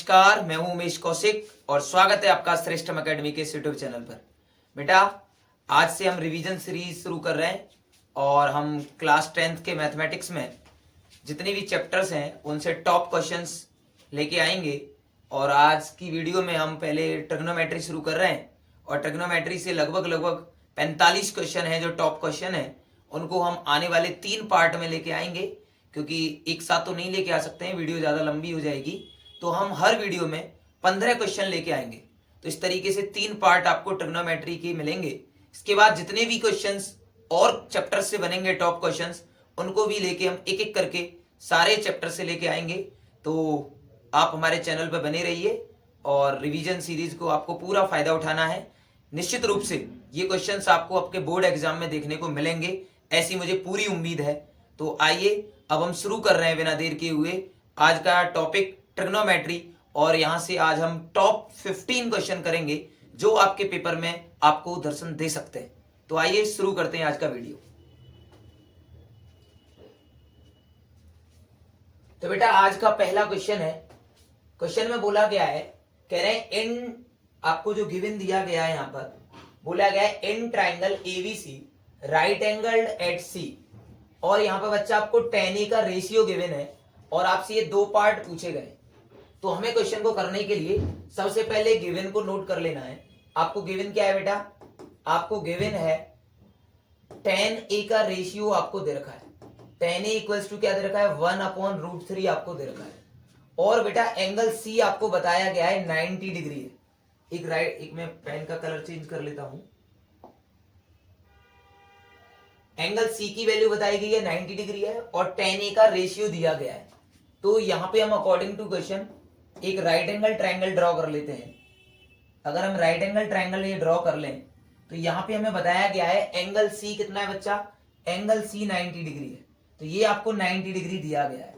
नमस्कार, मैं हूं उमेश कौशिक और स्वागत है आपका श्रेष्ठम एकेडमी के यूट्यूब चैनल पर। बेटा, आज से हम रिवीजन सीरीज शुरू कर रहे हैं और हम क्लास 10th के मैथमेटिक्स में जितने भी चैप्टर्स हैं उनसे टॉप क्वेश्चंस लेके आएंगे। और आज की वीडियो में हम पहले ट्रिग्नोमेट्री शुरू कर रहे हैं और ट्रिग्नोमेट्री से लगभग 45 क्वेश्चन हैं जो टॉप क्वेश्चन हैं, उनको हम आने वाले 3 पार्ट में लेके आएंगे, क्योंकि एक साथ तो नहीं लेके आ सकते हैं, वीडियो ज़्यादा लंबी हो जाएगी। तो हम हर वीडियो में 15 क्वेश्चन लेके आएंगे। तो इस तरीके से 3 पार्ट आपको ट्रिग्नोमेट्री के मिलेंगे। इसके बाद जितने भी क्वेश्चंस और चैप्टर से बनेंगे टॉप क्वेश्चंस, उनको भी लेके हम एक एक करके सारे चैप्टर से लेके आएंगे। तो आप हमारे चैनल पर बने रहिए और रिवीजन सीरीज को आपको पूरा फायदा उठाना है। निश्चित रूप से ये क्वेश्चंस आपको आपके बोर्ड एग्जाम में देखने को मिलेंगे, ऐसी मुझे पूरी उम्मीद है। तो आइए अब हम शुरू कर रहे हैं बिना देर किए हुए आज का टॉपिक ट्रिग्नोमेट्री। और यहां से आज हम टॉप 15 क्वेश्चन करेंगे जो आपके पेपर में आपको दर्शन दे सकते हैं। तो आइए शुरू करते हैं आज का वीडियो। तो बेटा, आज का पहला क्वेश्चन है। क्वेश्चन में बोला गया है, कह रहे हैं इन, आपको जो गिवन दिया गया है यहां पर बोला गया है in triangle ABC right angled at C, और यहां पर बच्चा आपको tan A का रेशियो गिवन है और आपसे ये 2 पार्ट पूछे गए। तो हमें क्वेश्चन को करने के लिए सबसे पहले गिवन को नोट कर लेना है। आपको गिवन क्या है बेटा? आपको गिवन है tan A का रेशियो आपको दे रखा है। tan A इक्वल्स टू क्या दे रखा है? 1/√3 आपको दे रखा है। और बेटा एंगल C आपको बताया गया है 90 डिग्री है। एक मैं पेन का कलर चेंज कर लेता हूं। एंगल C की वैल्यू बताई गई है 90 डिग्री है और tan A का रेशियो दिया गया है। तो यहां पे हम अकॉर्डिंग टू क्वेश्चन एक राइट एंगल ट्रायंगल ड्रॉ कर लेते हैं। अगर हम राइट एंगल ट्रायंगल ये ड्रॉ कर लें तो यहां पे हमें बताया गया है एंगल C कितना है बच्चा? एंगल C 90 डिग्री है। तो ये आपको 90 डिग्री दिया गया है।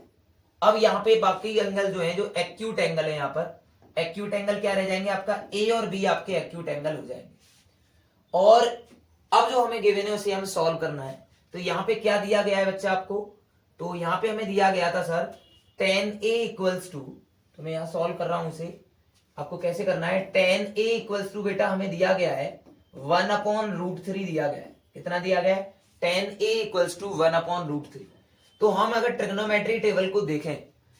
अब यहाँ पे बाकी एंगल जो है, जो एक्यूट एंगल है, यहाँ पर एक्यूट एंगल क्या रह जाएंगे? आपका A और B आपके एक्यूट एंगल हो जाएंगे। और अब जो हमें गिवन है उसे हम सॉल्व करना है। तो यहाँ पे क्या दिया गया है बच्चा आपको? तो यहाँ पे हमें दिया गया था sir tan A equals to, तो मैं यहाँ सॉल्व कर रहा हूं उसे, आपको कैसे करना है। tan A इक्वल्स टू बेटा हमें दिया गया है 1/√3 दिया गया है। कितना दिया गया है? tan A equals to 1/√3। तो हम अगर ट्रिग्नोमेट्री टेबल को देखें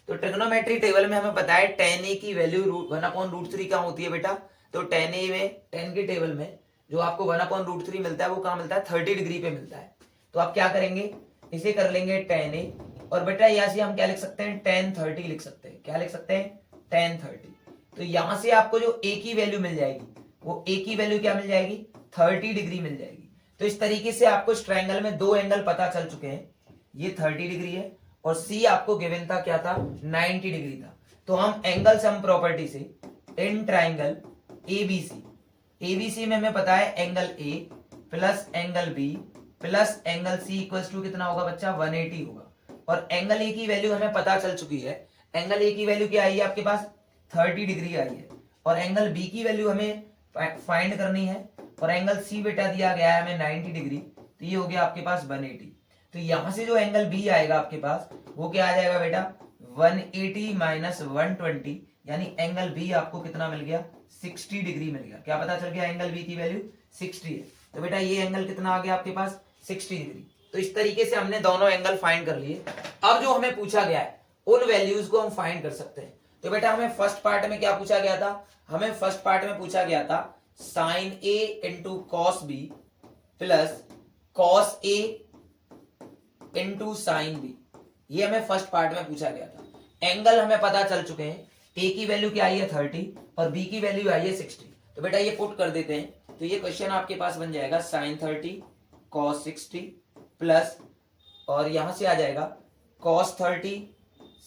तो ट्रिग्नोमेट्री टेबल में हमें पता है tan A की वैल्यू 1/√3 कहाँ होती है बेटा? तो tan A में, tan के टेबल में जो आपको 1/√3 मिलता है वो कहाँ मिलता है? 30 डिग्री पे मिलता है। तो आप क्या करेंगे? इसे कर लेंगे tan A, और बेटा यहां से हम क्या लिख सकते हैं? tan 30 लिख सकते हैं। क्या लिख सकते हैं? tan 30। तो यहां से आपको जो A की वैल्यू मिल जाएगी वो A की वैल्यू क्या मिल जाएगी? 30 डिग्री मिल जाएगी। तो इस तरीके से आपको इस ट्रायंगल में 2 एंगल पता चल चुके हैं। ये 30 डिग्री है और C आपको गिवन था क्या था? 90 डिग्री था। तो हम एंगल सम प्रॉपर्टी से इन ट्रायंगल ABC में हमें पता है angle A plus angle B plus angle C equals to कितना होगा बच्चा? 180 होगा। और एंगल A की वैल्यू हमें पता चल चुकी है। एंगल A की वैल्यू क्या आई है आपके पास? 30 डिग्री आई है। और एंगल B की वैल्यू हमें फाइंड करनी है और एंगल C बेटा दिया गया है हमें 90 डिग्री। तो ये हो गया आपके पास 180। तो यहां से जो एंगल B आएगा आपके पास वो क्या आ जाएगा बेटा? 180 माइनस 120, यानी एंगल B आपको कितना मिल गया? 60 डिग्री मिल गया। क्या पता चल गया? एंगल B की वैल्यू 60 है। तो बेटा ये एंगल कितना आ गया आपके पास? 60 डिग्री। तो इस तरीके से हमने दोनों एंगल फाइंड कर लिए। अब जो हमें पूछा गया है उन वैल्यूज को हम फाइंड कर सकते हैं। तो बेटा हमें फर्स्ट पार्ट में क्या पूछा गया था? हमें फर्स्ट पार्ट में पूछा गया था sin A into cos B plus cos A into sine B। ये हमें फर्स्ट पार्ट में पूछा गया था। एंगल हमें पता चल चुके हैं। A की वैल्यू क्या आई है? 30 और B की वैल्यू आई है 60। तो बेटा ये पुट कर देते हैं। तो ये क्वेश्चन आपके पास बन जाएगा sin 30 cos 60 प्लस, और यहां से आ जाएगा cos 30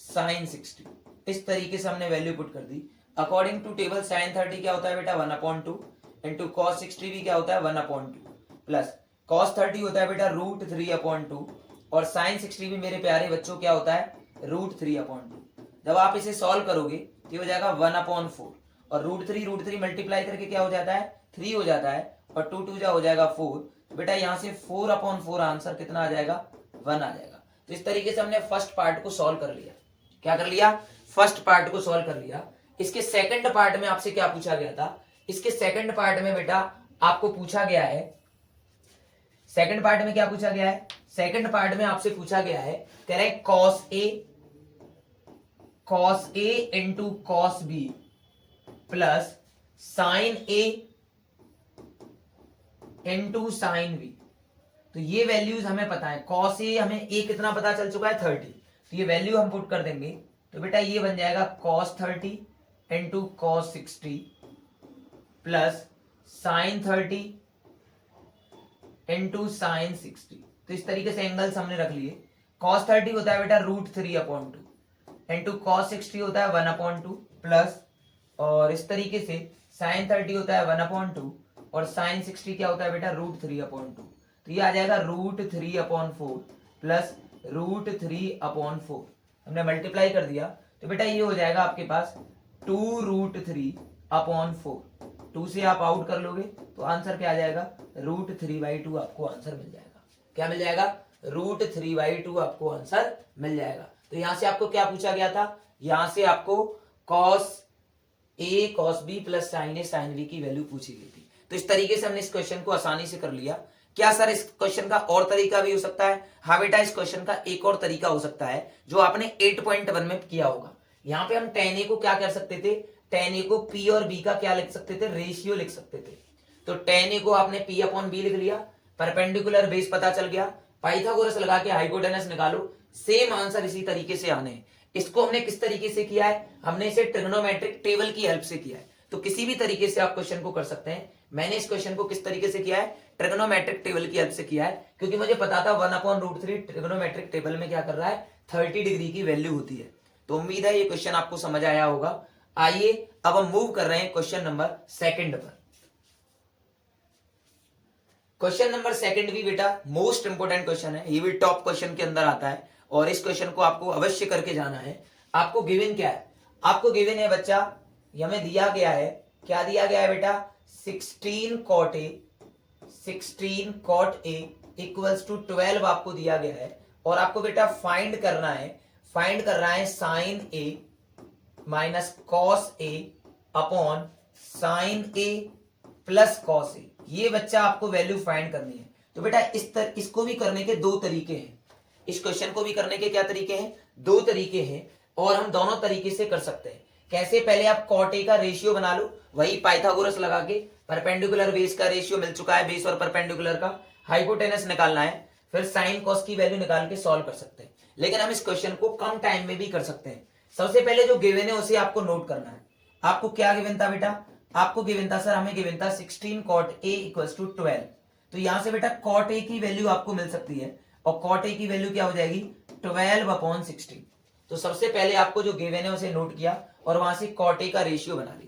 sin 60। इस तरीके से हमने वैल्यू पुट कर दी। अकॉर्डिंग टू टेबल sin 30 क्या होता है बेटा? 1/2 इंटू cos 60 भी क्या होता है? 1/2 प्लस cos 30 होता है बेटा √3/2 और sin 60 भी मेरे प्यारे बच्चों क्या होता है? √3/2। जब आप इसे सॉल्व करोगे तो हो जाएगा 1/4 और √3 मल्टीप्लाई करके क्या हो जाता है? 3 हो जाता है और 2 2 हो जाएगा 4। तो बेटा यहां से 4/4 आंसर कितना आ जाएगा? 1 आ जाएगा। तो इस तरीके से हमने फर्स्ट पार्ट को सॉल्व कर लिया। क्या कर लिया? फर्स्ट पार्ट को सॉल्व कर लिया। इसके सेकंड पार्ट में आपसे क्या पूछा गया था, इसके सेकंड पार्ट में बेटा आपको पूछा गया है, सेकंड पार्ट में क्या पूछा गया है, सेकंड पार्ट में आपसे पूछा गया है, कह रहे हैं cos A into cos B plus sin A into sin B। तो ये वैल्यूज हमें पता है, cos A हमें A कितना पता चल चुका है 30, तो ये वैल्यू हम पुट कर देंगे, तो बेटा ये बन जाएगा cos 30 into cos 60 plus sin 30 into sin 60। तो इस तरीके से एंगल्स हमने रख लिए। cos 30 होता है बेटा √3/2 इंटू cos 60 होता है 1/2 प्लस, और इस तरीके से sin 30 होता है 1/2 और sin 60 क्या होता है बेटा √3/2। तो ये आ जाएगा √3/4 प्लस √3/4, हमने मल्टीप्लाई कर दिया, तो बेटा ये हो जाएगा आपके पास 2√3/4। 2 से आप आउट कर लोगे तो आंसर क्या आ जाएगा, √3/2 आपको आंसर मिल जाएगा। क्या मिल जाएगा, √3/2 आपको आंसर मिल जाएगा। तो यहां से आपको क्या पूछा गया था, यहां से आपको cos A cos B plus sin A sin B की वैल्यू पूछी गई थी। तो इस तरीके से हमने इस क्वेश्चन को आसानी से कर लिया। क्या सर इस क्वेश्चन का और तरीका भी हो सकता है? हाँ बेटा, इस क्वेश्चन का एक और तरीका हो सकता है जो आपने 8.1 में किया होगा। यहाँ पे हम tan A को क्या कर सकते थे, tan A को P और B का क्या लिख सकते थे, रेशियो लिख सकते थे। तो tan A को आपने P/B लिख लिया, परपेंडिकुलर बेस पता चल गया, पाइथागोरस लगा के हाइपोटेनस निकालो, सेम आंसर इसी तरीके से आने हैं। इसको हमने किस तरीके से किया है, हमने इसे ट्रिग्नोमेट्रिक टेबल की हेल्प से किया है। तो किसी भी तरीके से आप क्वेश्चन को कर सकते हैं। मैंने इस क्वेश्चन को किस तरीके से किया है, ट्रिग्नोमेट्रिक टेबल की हेल्प से किया है, क्योंकि मुझे पता था 1/√3 ट्रिग्नोमेट्रिक टेबल में क्या कर रहा है, 30 डिग्री की वैल्यू होती है। तो उम्मीद है ये क्वेश्चन आपको समझ आया होगा। आइए अब हम मूव कर रहे हैं क्वेश्चन नंबर 2 पर। क्वेश्चन नंबर 2 भी बेटा मोस्ट इंपोर्टेंट क्वेश्चन है, ये भी टॉप क्वेश्चन के अंदर आता है और इस क्वेश्चन को आपको अवश्य करके जाना है। आपको गिवन क्या है, आपको गिवन है बच्चा, हमें दिया गया है, क्या दिया गया है बेटा, 16 cot A इक्वल्स टू 12 आपको दिया गया है, और आपको बेटा फाइंड करना है sin A minus cos A upon sin A plus cos A। ये बच्चा आपको वैल्यू फाइंड करनी है। तो बेटा इसको भी करने के दो तरीके हैं, इस क्वेश्चन को भी करने के क्या तरीके हैं, दो तरीके हैं, और हम दोनों तरीके से कर सकते हैं। कैसे, पहले आप cot A का रेशियो बना लो, वही पाइथागोरस लगा के, परपेंडिकुलर बेस का रेशियो मिल चुका है, बेस और परपेंडिकुलर का, हाइपोटेनस निकालना है, फिर साइन कॉस की वैल्यू निकाल के सॉल्व कर सकते हैं। लेकिन हम इस क्वेश्चन को कम टाइम में भी कर सकते हैं। सबसे पहले जो गिवन है उसे आपको नोट करना है। आपको क्या गिवन था बेटा, आपको गिवन था, सर हमें गिवन था 16 cot A इक्वल्स टू 12। तो यहां से बेटा cot A की वैल्यू आपको मिल सकती है, और cot A की वैल्यू क्या हो जाएगी, 12/16। तो सबसे पहले आपको जो गिवन है उसे नोट किया और वहां से cot A का रेशियो बना लिया।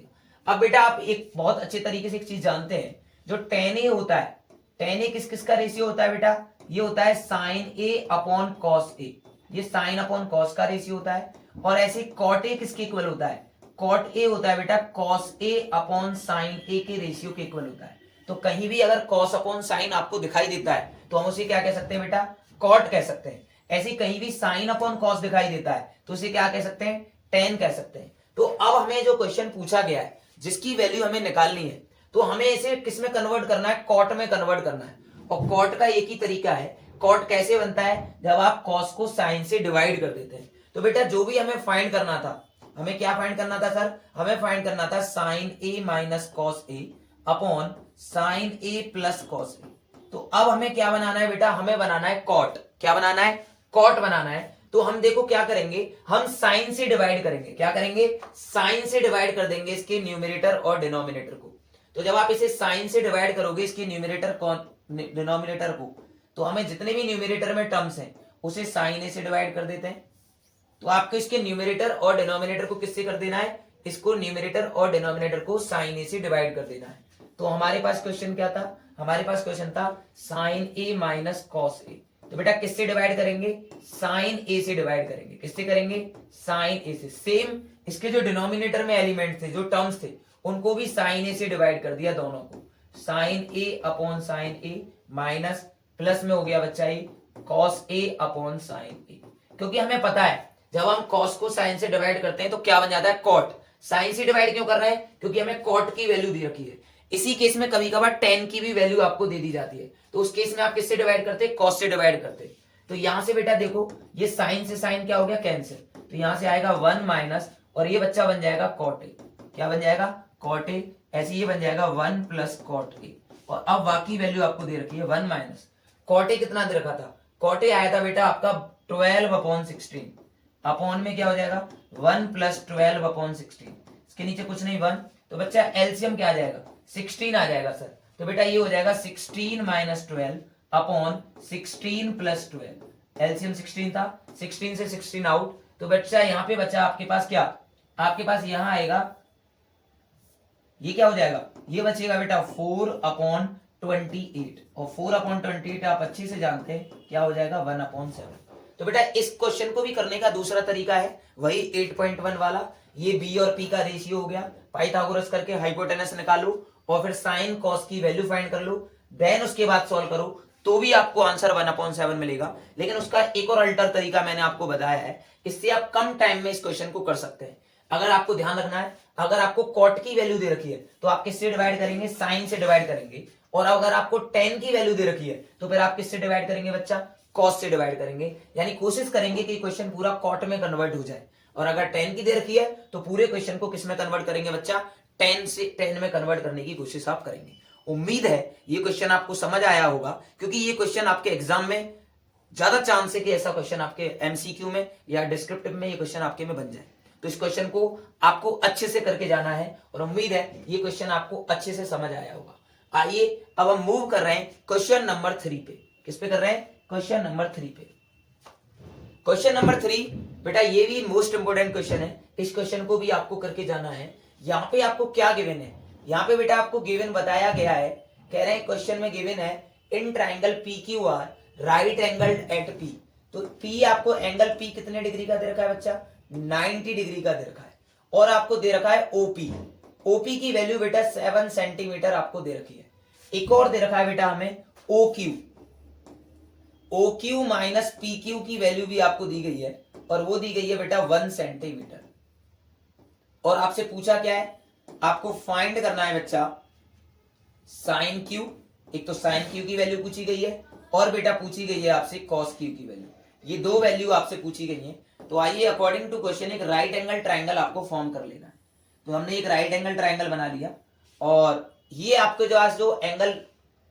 अब बेटा आप एक बहुत अच्छे तरीके से एक चीज जानते हैं, जो tan A होता है, tan A किस किस का रेशियो होता है बेटा, ये होता है sin A upon cos A, ये sin अपॉन cos का रेशियो होता है। और ऐसे cot A किसके इक्वल होता है, cot A होता है बेटा cos A upon sin A के रेशियो के इक्वल होता है। तो कहीं भी अगर cos अपॉन sin आपको दिखाई देता है तो हम उसे क्या कह सकते हैं बेटा, cot कह सकते हैं। ऐसे कहीं भी sin अपॉन cos दिखाई देता है तो उसे क्या कह सकते हैं, tan कह सकते हैं। तो अब हमें जो क्वेश्चन पूछा गया है, जिसकी वैल्यू हमें निकालनी है, तो हमें इसे किस में कन्वर्ट करना है, cot में कन्वर्ट करना है। और cot का एक ही तरीका है, cot कैसे बनता है, जब आप cos को sin से डिवाइड कर देते हैं। तो बेटा जो भी हमें फाइंड करना था, हमें क्या फाइंड करना था सर, हमें फाइंड करना था sin A minus cos A upon sin A plus cos A। तो अब हमें क्या बनाना है बेटा, हमें बनाना है cot। क्या बनाना है, cot बनाना है। तो हम देखो क्या करेंगे, हम sin से डिवाइड करेंगे, क्या करेंगे, sin से डिवाइड कर देंगे इसके न्यूमरेटर और डिनोमिनेटर को। तो जब आप इसे sin से डिवाइड करोगे इसके न्यूमरेटर डिनोमिनेटर को, तो हमें जितने भी न्यूमरेटर में टर्म्स हैं उसे sin A से डिवाइड कर देते हैं। तो आपको इसके न्यूमरेटर और डिनोमिनेटर को किससे कर देना है, इसको न्यूमरेटर और डिनोमिनेटर को sin A से डिवाइड कर देना है। तो हमारे पास क्वेश्चन क्या था, हमारे पास क्वेश्चन था sin A minus cos A। तो बेटा किससे डिवाइड करेंगे, sin A से डिवाइड करेंगे, किससे करेंगे, sin A से। सेम इसके जो डिनोमिनेटर में एलिमेंट थे, जो टर्म्स थे, उनको भी sin A से डिवाइड कर दिया दोनों को, sin A upon sin A minus plus में हो गया बच्चा ये cos A upon sin A। क्योंकि हमें पता है जब हम cos को sin से डिवाइड करते हैं तो क्या बन जाता है, cot। साइन से डिवाइड क्यों कर रहे हैं, क्योंकि हमें कॉट की वैल्यू दी रखी है। इसी केस में कभी कभार टेन की भी वैल्यू आपको दे दी जाती है, तो उस केस में आप किससे डिवाइड करते हैं, कॉस से डिवाइड करते हैं। तो यहां से बेटा देखो ये साइन से साइन क्या हो गया, कैंसिल, तो यहां से आएगा 1 माइनस, और ये बच्चा बन जाएगा कॉट ए। क्या बन जाएगा, कॉट ए। ऐसे ये बन जाएगा 1 प्लस कॉट ए। और अब बाकी वैल्यू आपको दे रखी है 1 माइनस कॉट ए, कितना दे रखा था, कॉट ए आया था बेटा आपका 12/16, अपॉन में क्या हो जाएगा 1 प्लस 12/16, इसके नीचे कुछ नहीं 1, तो बच्चा एलसीएम क्या आ जाएगा 16 आ जाएगा सर। तो बेटा ये हो जाएगा 16 माइनस 12 अपॉन 16 प्लस 12, एलसीएम 16 था, 16 से 16 आउट, तो बच्चा यहाँ पे बच्चा आपके पास क्या, आपके पास यहाँ आएगा, ये क्या हो जाएगा, ये बचेगा बेटा 4/28, और 4/28 आप अच्छे से जानते हैं क्या हो जाएगा 1/7। तो बेटा इस क्वेश्चन को भी करने का दूसरा तरीका है वही 8.1 वाला, ये बी और पी का रेशियो हो गया, पाइथागोरस करके हाइपोटेनस निकालो और फिर साइन कॉस की वैल्यू फाइंड कर लो, देन उसके बाद सॉल्व करो, तो भी आपको आंसर 1/7 मिलेगा। लेकिन उसका एक और अल्टर तरीका मैंने आपको बताया है, इससे आप कम टाइम में इस क्वेश्चन को कर सकते हैं। अगर आपको ध्यान रखना है, अगर आपको कॉट की वैल्यू दे रखी है तो आप किससे डिवाइड करेंगे, साइन से डिवाइड करेंगे, और अगर आपको टेन की वैल्यू दे रखी है तो फिर आप किससे डिवाइड करेंगे बच्चा, कॉस से डिवाइड करेंगे। यानी कोशिश करेंगे कि क्वेश्चन पूरा कॉट में कन्वर्ट हो जाए, और अगर 10 की दे रखी है तो पूरे क्वेश्चन को किस में कन्वर्ट करेंगे बच्चा, 10 में कन्वर्ट करने की कोशिश आप करेंगे। उम्मीद है ये क्वेश्चन आपको समझ आया होगा, क्योंकि ये क्वेश्चन आपके एग्जाम में ज्यादा चांस है कि ऐसा क्वेश्चन आपके एमसीक्यू में या डिस्क्रिप्टिव में ये क्वेश्चन आपके में बन जाए। तो इस क्वेश्चन को आपको अच्छे से करके जाना है, और उम्मीद है ये क्वेश्चन आपको अच्छे से समझ आया होगा। आइए अब हम मूव कर रहे हैं क्वेश्चन नंबर 3 पे। किस पे कर रहे हैं, क्वेश्चन नंबर 3 पे। क्वेश्चन नंबर 3 बेटा ये भी मोस्ट इंपोर्टेंट क्वेश्चन है, इस क्वेश्चन को भी आपको करके जाना है। यहाँ पे आपको क्या गिवन है, यहाँ पे बेटा आपको गिवन बताया गया है, कह रहे हैं क्वेश्चन में गिवन है in triangle P Q R right angled eight P. तो पी आपको एंगल पी कितने डिग्री का दे रखा है बच्चा, 90 डिग्री का दे रखा है, और आपको दे रखा है ओपी, ओपी की वैल्यू बेटा 7 सेंटीमीटर आपको दे रखी है। एक और दे रखा है बेटा हमें O Q, O Q minus P Q की वैल्यू भी आपको दी गई है, और वो दी गई है बेटा 1 सेंटीमीटर। और आपसे पूछा क्या है, आपको फाइंड करना है बच्चा साइन क्यू, एक तो साइन क्यू की वैल्यू पूछी गई है, और बेटा पूछी गई है आपसे कॉस क्यू की वैल्यू, ये दो वैल्यू आपसे पूछी गई है। तो आइए अकॉर्डिंग टू क्वेश्चन एक राइट एंगल ट्राइंगल आपको फॉर्म कर लेना है। तो हमने एक राइट एंगल ट्राइंगल बना लिया, और ये आपको जो आज जो एंगल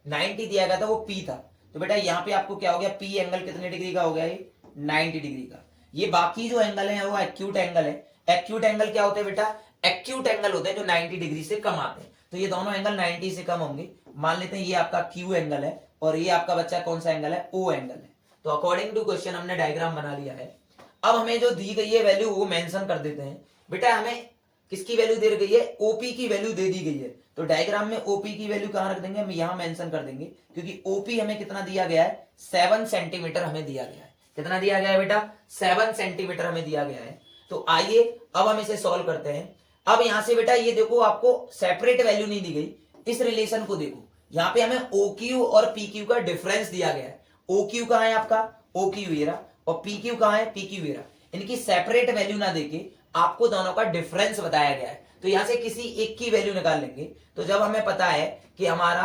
90 दिया गया था वो पी था, तो बेटा यहाँ पे आपको क्या हो गया, पी एंगल कितने डिग्री का हो गया, ये 90 डिग्री का। ये बाकी जो एंगल है वो एक्यूट एंगल है। एक्यूट एंगल क्या होते हैं बेटा, एक्यूट एंगल होते हैं जो 90 डिग्री से कम आते हैं, तो ये दोनों एंगल 90 से कम होंगे। मान लेते हैं ये आपका क्यू एंगल है, और ये आपका बच्चा कौन सा एंगल है, ओ एंगल है। तो अकॉर्डिंग टू क्वेश्चन हमने डायग्राम बना लिया है। अब हमें जो दी गई है वैल्यू वो मेंशन कर देते हैं। बेटा हमें किसकी वैल्यू दे गई है, ओपी की वैल्यू दे दी गई है, तो डायग्राम में ओपी की वैल्यू कहां रख देंगे, हम यहां मेंशन कर देंगे, क्योंकि ओपी हमें कितना दिया गया है, 7 सेंटीमीटर हमें दिया गया है। कितना दिया गया है बेटा, 7 सेंटीमीटर हमें दिया गया है। तो आइए अब हम इसे सॉल्व करते हैं। अब यहां से बेटा ये देखो आपको सेपरेट वैल्यू नहीं दी गई, इस रिलेशन को देखो, यहाँ पे हमें ओ क्यू और पी क्यू का डिफरेंस दिया गया है। ओ क्यू कहां है आपका, ओ क्यू ये रहा, और पी क्यू कहां है, पी क्यू ये रहा। इनकी सेपरेट वैल्यू ना देके आपको दोनों का डिफरेंस बताया गया है, तो यहां से किसी एक की वैल्यू निकाल लेंगे। तो जब हमें पता है कि हमारा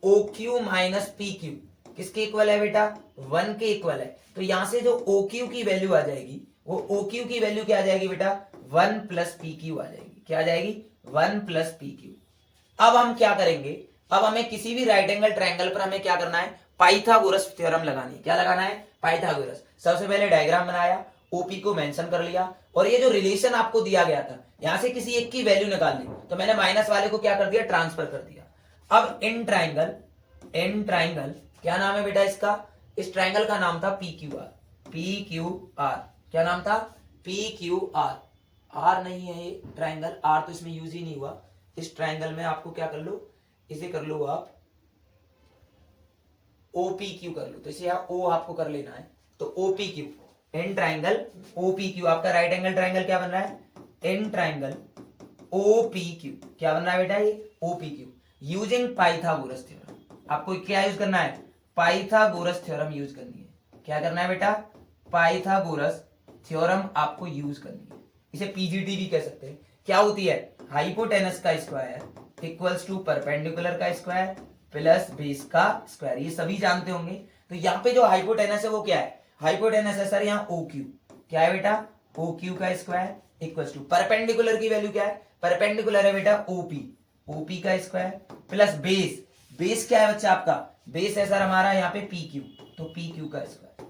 O Q minus P Q किसके इक्वल है बेटा, 1 के इक्वल है, तो यहां से जो ओ क्यू की वैल्यू आ जाएगी वो ओ क्यू की वैल्यू क्या आ जाएगी बेटा, 1 प्लस पी क्यू आ जाएगी। क्या आ जाएगी, 1 प्लस पी क्यू। अब हम क्या करेंगे, अब हमें किसी भी राइट एंगल ट्रायंगल पर हमें क्या करना है, पाइथागोरस थ्योरम लगानी है। क्या लगाना है, पाइथागोरस। सबसे पहले डायग्राम बनाया, ओपी को मेंशन कर लिया, और ये जो रिलेशन आपको दिया गया था यहां से किसी एक की वैल्यू निकाल ली, तो मैंने माइनस वाले को क्या कर दिया, ट्रांसफर कर दिया। अब इन ट्राइंगल क्या नाम है बेटा इसका, इस ट्राइंगल का नाम था P Q R, P Q R. क्या नाम था, पी क्यू आर। आर नहीं है ये ट्राइंगल, आर तो इसमें यूज ही नहीं हुआ। इस ट्राइंगल में आपको क्या कर लो, इसे कर लो आप OPQ कर लो, तो इसे आप O आपको कर लेना है, तो OPQ इन ट्राइंगल OPQ। आपका राइट एंगल ट्राइंगल क्या बन रहा है, इन ट्राइंगल OPQ। क्या बन रहा है बेटा, ये OPQ यूजिंग पाइथागोरस थ्योरम। आपको क्या यूज करना है, पाइथागोरस थ्योरम यूज करनी है। क्या करना है बेटा, पाइथागोरस थ्योरम आपको यूज करनी है। इसे पीजीटी भी कह सकते हैं। क्या होती है? हाइपोटेनस का स्क्वायर इक्वल्स टू परपेंडिकुलर का स्क्वायर प्लस बेस का स्क्वायर, ये सभी जानते होंगे। तो यहाँ पे जो हाइपोटेनस है वो क्या है? हाइपोटेनस है सर यहाँ ओ क्यू, क्या है बेटा? ओ क्यू का स्क्वायर इक्वल्स टू परपेंडिकुलर की वैल्यू क्या है? परपेंडिकुलर है बेटा ओपी, ओपी का स्क्वायर प्लस बेस, बेस क्या है बच्चा आपका? बेस है सर हमारा यहाँ पे पी क्यू, तो पी क्यू का स्क्वायर।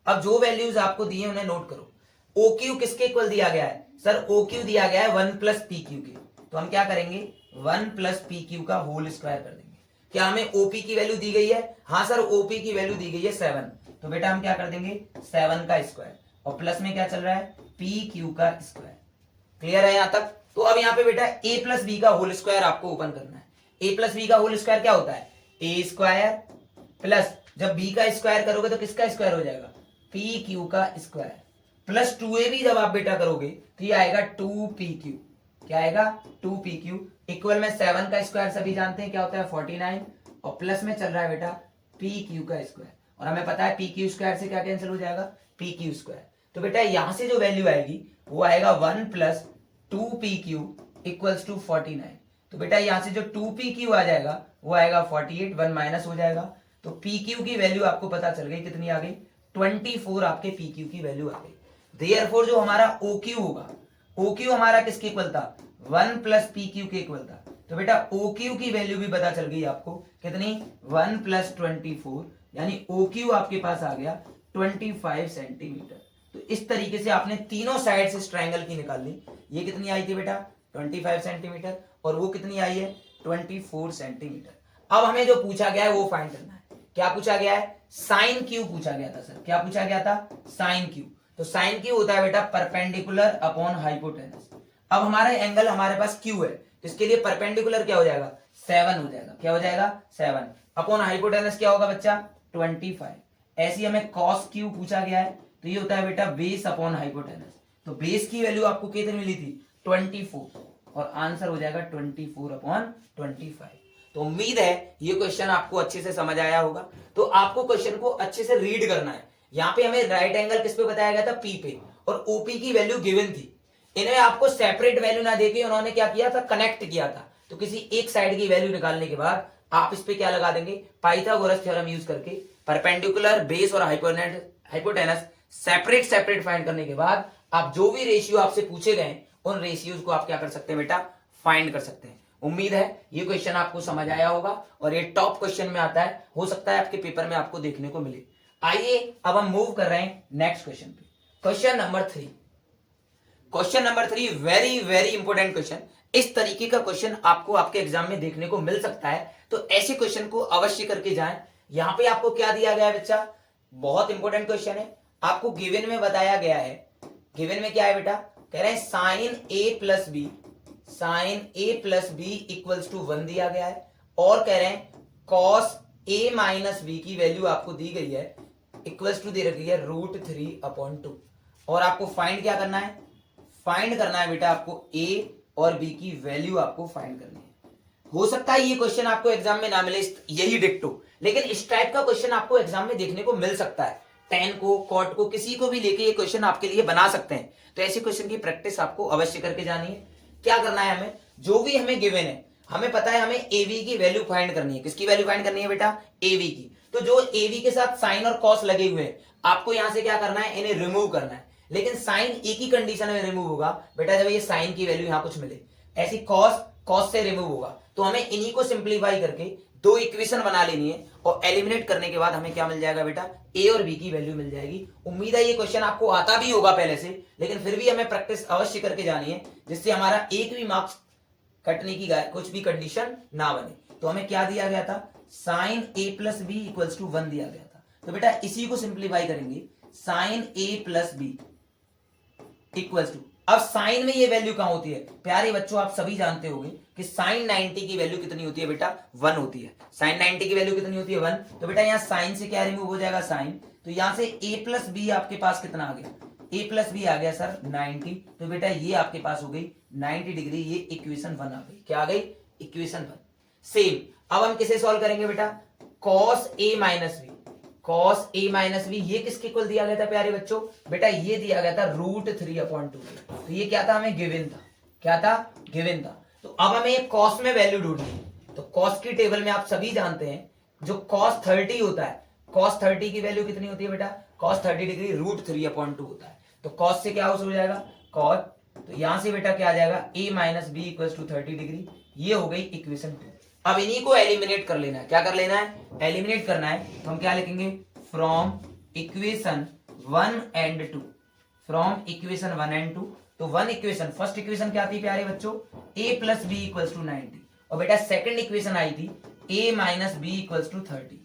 अब जो वैल्यूज आपको दी है उन्हें नोट करो। ओ क्यू किसके इक्वल दिया गया है? सर ओ क्यू दिया गया है 1 प्लस पी क्यू के, तो हम क्या करेंगे? 1 प्लस पी क्यू का होल स्क्वायर कर देंगे। क्या हमें ओपी की वैल्यू दी गई है? हाँ सर ओपी की वैल्यू दी गई है 7, तो बेटा हम क्या कर देंगे? 7 का स्क्वायर और प्लस में क्या चल रहा है? पी क्यू का स्क्वायर। क्लियर है यहां तक? तो अब यहाँ पे बेटा ए प्लस बी का होल स्क्वायर आपको ओपन करना है। ए प्लस बी का होल स्क्वायर क्या होता है? ए स्क्वायर प्लस, जब बी का स्क्वायर करोगे तो किसका स्क्वायर हो जाएगा? पी क्यू का स्क्वायर प्लस 2a भी जब आप बेटा करोगे तो ये आएगा 2pq। क्या आएगा? 2pq इक्वल में 7 का स्क्वायर सभी जानते हैं क्या होता है? 49 और प्लस में चल रहा है बेटा pq का स्क्वायर, और हमें पता है pq स्क्वायर से क्या कैंसिल हो जाएगा? pq square. तो बेटा यहां से जो वैल्यू आएगी वो आएगा 1 प्लस 2pq इक्वल्स टू 49। तो बेटा यहां से जो 2pq आ जाएगा वो आएगा 48, 1 माइनस हो जाएगा, तो pq की वैल्यू आपको पता चल गई कितनी आ गई? 24 आपके pq की वैल्यू आ गई। देयरफॉर जो हमारा OQ होगा, OQ हमारा किसके इक्वल था? 1 प्लस PQ के इक्वल था। तो बेटा OQ की वैल्यू भी पता चल गई आपको कितनी? 1 प्लस 24, यानी OQ आपके पास आ गया 25 सेंटीमीटर। तो इस तरीके से आपने तीनों साइड से ट्रायंगल की निकाल ली। ये कितनी आई थी बेटा? 25 सेंटीमीटर, और वो कितनी आई है? 24 सेंटीमीटर। अब हमें जो पूछा गया है वो फाइंड करना है। क्या पूछा गया है? साइन क्यू पूछा गया था सर। क्या पूछा गया था? Sine Q. तो साइन क्यू होता है बेटा परपेंडिकुलर अपॉन हाइपोटेनस। अब हमारा एंगल हमारे पास क्यू है, तो इसके लिए परपेंडिकुलर क्या हो जाएगा? 7 हो जाएगा। क्या हो जाएगा? 7 अपॉन हाइपोटेनस क्या होगा बच्चा? 25। ऐसी हमें कॉस क्यू पूछा गया है, तो ये होता है बेटा बेस अपॉन हाइपोटेनस। तो बेस की वैल्यू आपको कितनी मिली थी? 24, और आंसर हो जाएगा 24 अपॉन 25। तो उम्मीद है ये क्वेश्चन आपको अच्छे से समझ आया होगा। तो आपको क्वेश्चन को अच्छे से रीड करना है। यहाँ पे हमें राइट एंगल किस पे बताया गया था? पी पे, और ओपी की वैल्यू गिवन थी। इन्हें आपको सेपरेट वैल्यू ना देके उन्होंने क्या किया था? कनेक्ट किया था। तो किसी एक साइड की वैल्यू निकालने के बाद आप इस पे क्या लगा देंगे? पाइथागोरस थ्योरम यूज करके परपेंडिकुलर, बेस और हाइपोटेनस सेपरेट सेपरेट फाइंड करने के बाद आप जो भी रेशियो आपसे पूछे गए उन रेशियोज को आप क्या कर सकते हैं बेटा? फाइंड कर सकते हैं। उम्मीद है ये क्वेश्चन आपको समझ आया होगा, और ये टॉप क्वेश्चन में आता है, हो सकता है आपके पेपर में आपको देखने को मिले। आइए अब हम मूव कर रहे हैं नेक्स्ट क्वेश्चन पे। Question number 3। Question number 3 very very important question. इस तरीके का क्वेश्चन आपको आपके एग्जाम में देखने को मिल सकता है, तो ऐसे क्वेश्चन को अवश्य करके जाएं। यहां पे आपको क्या दिया गया है बच्चा? बहुत इंपॉर्टेंट क्वेश्चन है। आपको गिवन में बताया गया है, गिवन में क्या है बेटा? कह रहे हैं sine A plus B, sine A plus B equals to 1 दिया गया है, और कह रहे हैं कॉस ए माइनस बी की वैल्यू आपको दी गई है इक्वल्स टू दे रखी है √3/2, और आपको फाइंड क्या करना है? फाइंड करना है बेटा आपको ए और बी की वैल्यू आपको फाइंड करनी है। हो सकता है ये क्वेश्चन आपको एग्जाम में ना मिले यही डिक्टो, लेकिन इस टाइप का क्वेश्चन आपको एग्जाम में देखने को मिल सकता है। टेन को, कॉट को, किसी को भी लेके ये क्वेश्चन आपके लिए बना सकते हैं। तो ऐसे क्वेश्चन की प्रैक्टिस आपको अवश्य करके जानी है। क्या करना है हमें? जो भी हमें गिवन है, हमें पता है हमें एवी की वैल्यू फाइंड करनी है। किसकी वैल्यू फाइंड करनी है बेटा? एवी की। तो जो एवी के साथ साइन और कॉस लगे हुए हैं, आपको यहां से क्या करना है? इन्हें रिमूव करना है। लेकिन साइन एक ही कंडीशन में रिमूव होगा बेटा, जब ये साइन की वैल्यू यहां कुछ मिले। ऐसी कॉस से रिमूव होगा। तो हमें इन्हीं को सिंप्लीफाई करके दो इक्वेशन बना लेनी है, और एलिमिनेट करने के बाद हमें क्या मिल जाएगा बेटा? ए और बी की वैल्यू मिल जाएगी। उम्मीद है ये क्वेश्चन आपको आता भी होगा पहले से, लेकिन फिर भी हमें प्रैक्टिस अवश्य करके जानी है, जिससे हमारा एक भी मार्क्स कटने की कुछ भी कंडीशन ना बने। तो हमें क्या दिया गया था? Sine A plus B equals to 1 दिया गया था। तो बेटा इसी को सिंप्लीफाई करेंगे, sine A plus B equals to, अब साइन में ये वैल्यू कहां होती है? प्यारे बच्चों आप सभी जानते होंगे कि साइन 90 की वैल्यू कितनी होती है बेटा? 1 होती है। साइन 90 की वैल्यू कितनी होती है? 1। तो बेटा यहाँ साइन से क्या रिमूव हो जाएगा? साइन। तो यहां से a प्लस बी आपके पास कितना आ गया? a प्लस बी आ गया सर 90। तो बेटा ये आपके पास हो गई 90 डिग्री, ये इक्वेशन 1 आ गई। क्या आ गई? इक्वेशन 1। सेम अब हम किसे सॉल्व करेंगे बेटा? Cos A minus B, cos A minus B, ये किसके इक्वल दिया गया था प्यारे बच्चों? बेटा ये दिया गया था √3/2। तो ये क्या था? हमें गिवन था। क्या था? गिवन था। तो अब हमें कॉस में वैल्यू ढूंढनी है। तो कॉस की टेबल में आप सभी जानते हैं जो कॉस 30 होता है, कॉस 30 की वैल्यू कितनी होती है बेटा? कॉस 30 डिग्री √3/2 होता है। तो कॉस से क्या हो जाएगा? कॉस। तो यहां से बेटा क्या आ जाएगा? a minus B equal to 30 degree. ये हो गई इक्वेशन 2। अब इन्हीं को एलिमिनेट कर लेना है। क्या कर लेना है? एलिमिनेट करना है। तो हम क्या लिखेंगे? From equation 1 and 2। From equation 1 and 2। तो वन इक्वेशन, फर्स्ट इक्वेशन क्या थी प्यारे बच्चों? a plus B equals to 90। और बेटा सेकंड इक्वेशन आई थी a minus B equals to 30।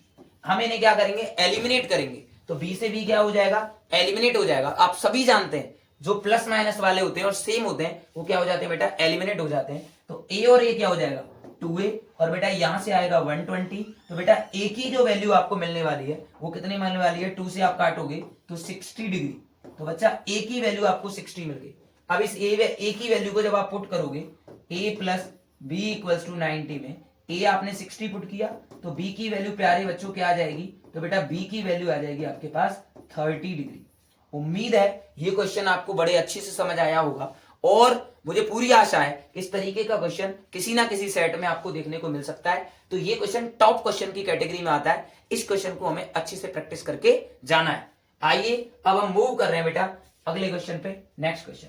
हम इन्हें क्या करेंगे? एलिमिनेट करेंगे। तो b से b क्या हो जाएगा? एलिमिनेट हो जाएगा। आप सभी जानते हैं जो प्लस माइनस वाले होते हैं और सेम होते हैं वो क्या हो जाते हैं बेटा? एलिमिनेट हो जाते हैं। तो a और a क्या हो जाएगा? 2a। और बेटा यहां से आएगा 120। तो बेटा a की जो वैल्यू आपको मिलने वाली है वो कितनी मिलने वाली है? 2 से आप काटोगे तो 60 डिग्री। तो बच्चा a की वैल्यू आपको 60 मिल गई। अब इस a की वैल्यू को जब आप पुट करोगे a plus B equals to 90 में a आपने 60 पुट किया तो b की वैल्यू प्यारे बच्चों क्या आ जाएगी? तो बेटा b की वैल्यू आ जाएगी आपके पास 30 डिग्री। उम्मीद है ये क्वेश्चन आपको बड़े अच्छे से समझ आया होगा और मुझे पूरी आशा है कि इस तरीके का क्वेश्चन किसी ना किसी सेट में आपको देखने को मिल सकता है। तो ये क्वेश्चन टॉप क्वेश्चन की कैटेगरी में आता है। इस क्वेश्चन को हमें अच्छे से प्रैक्टिस करके जाना है। आइए अब हम मूव कर रहे हैं बेटा अगले क्वेश्चन पे। Next question,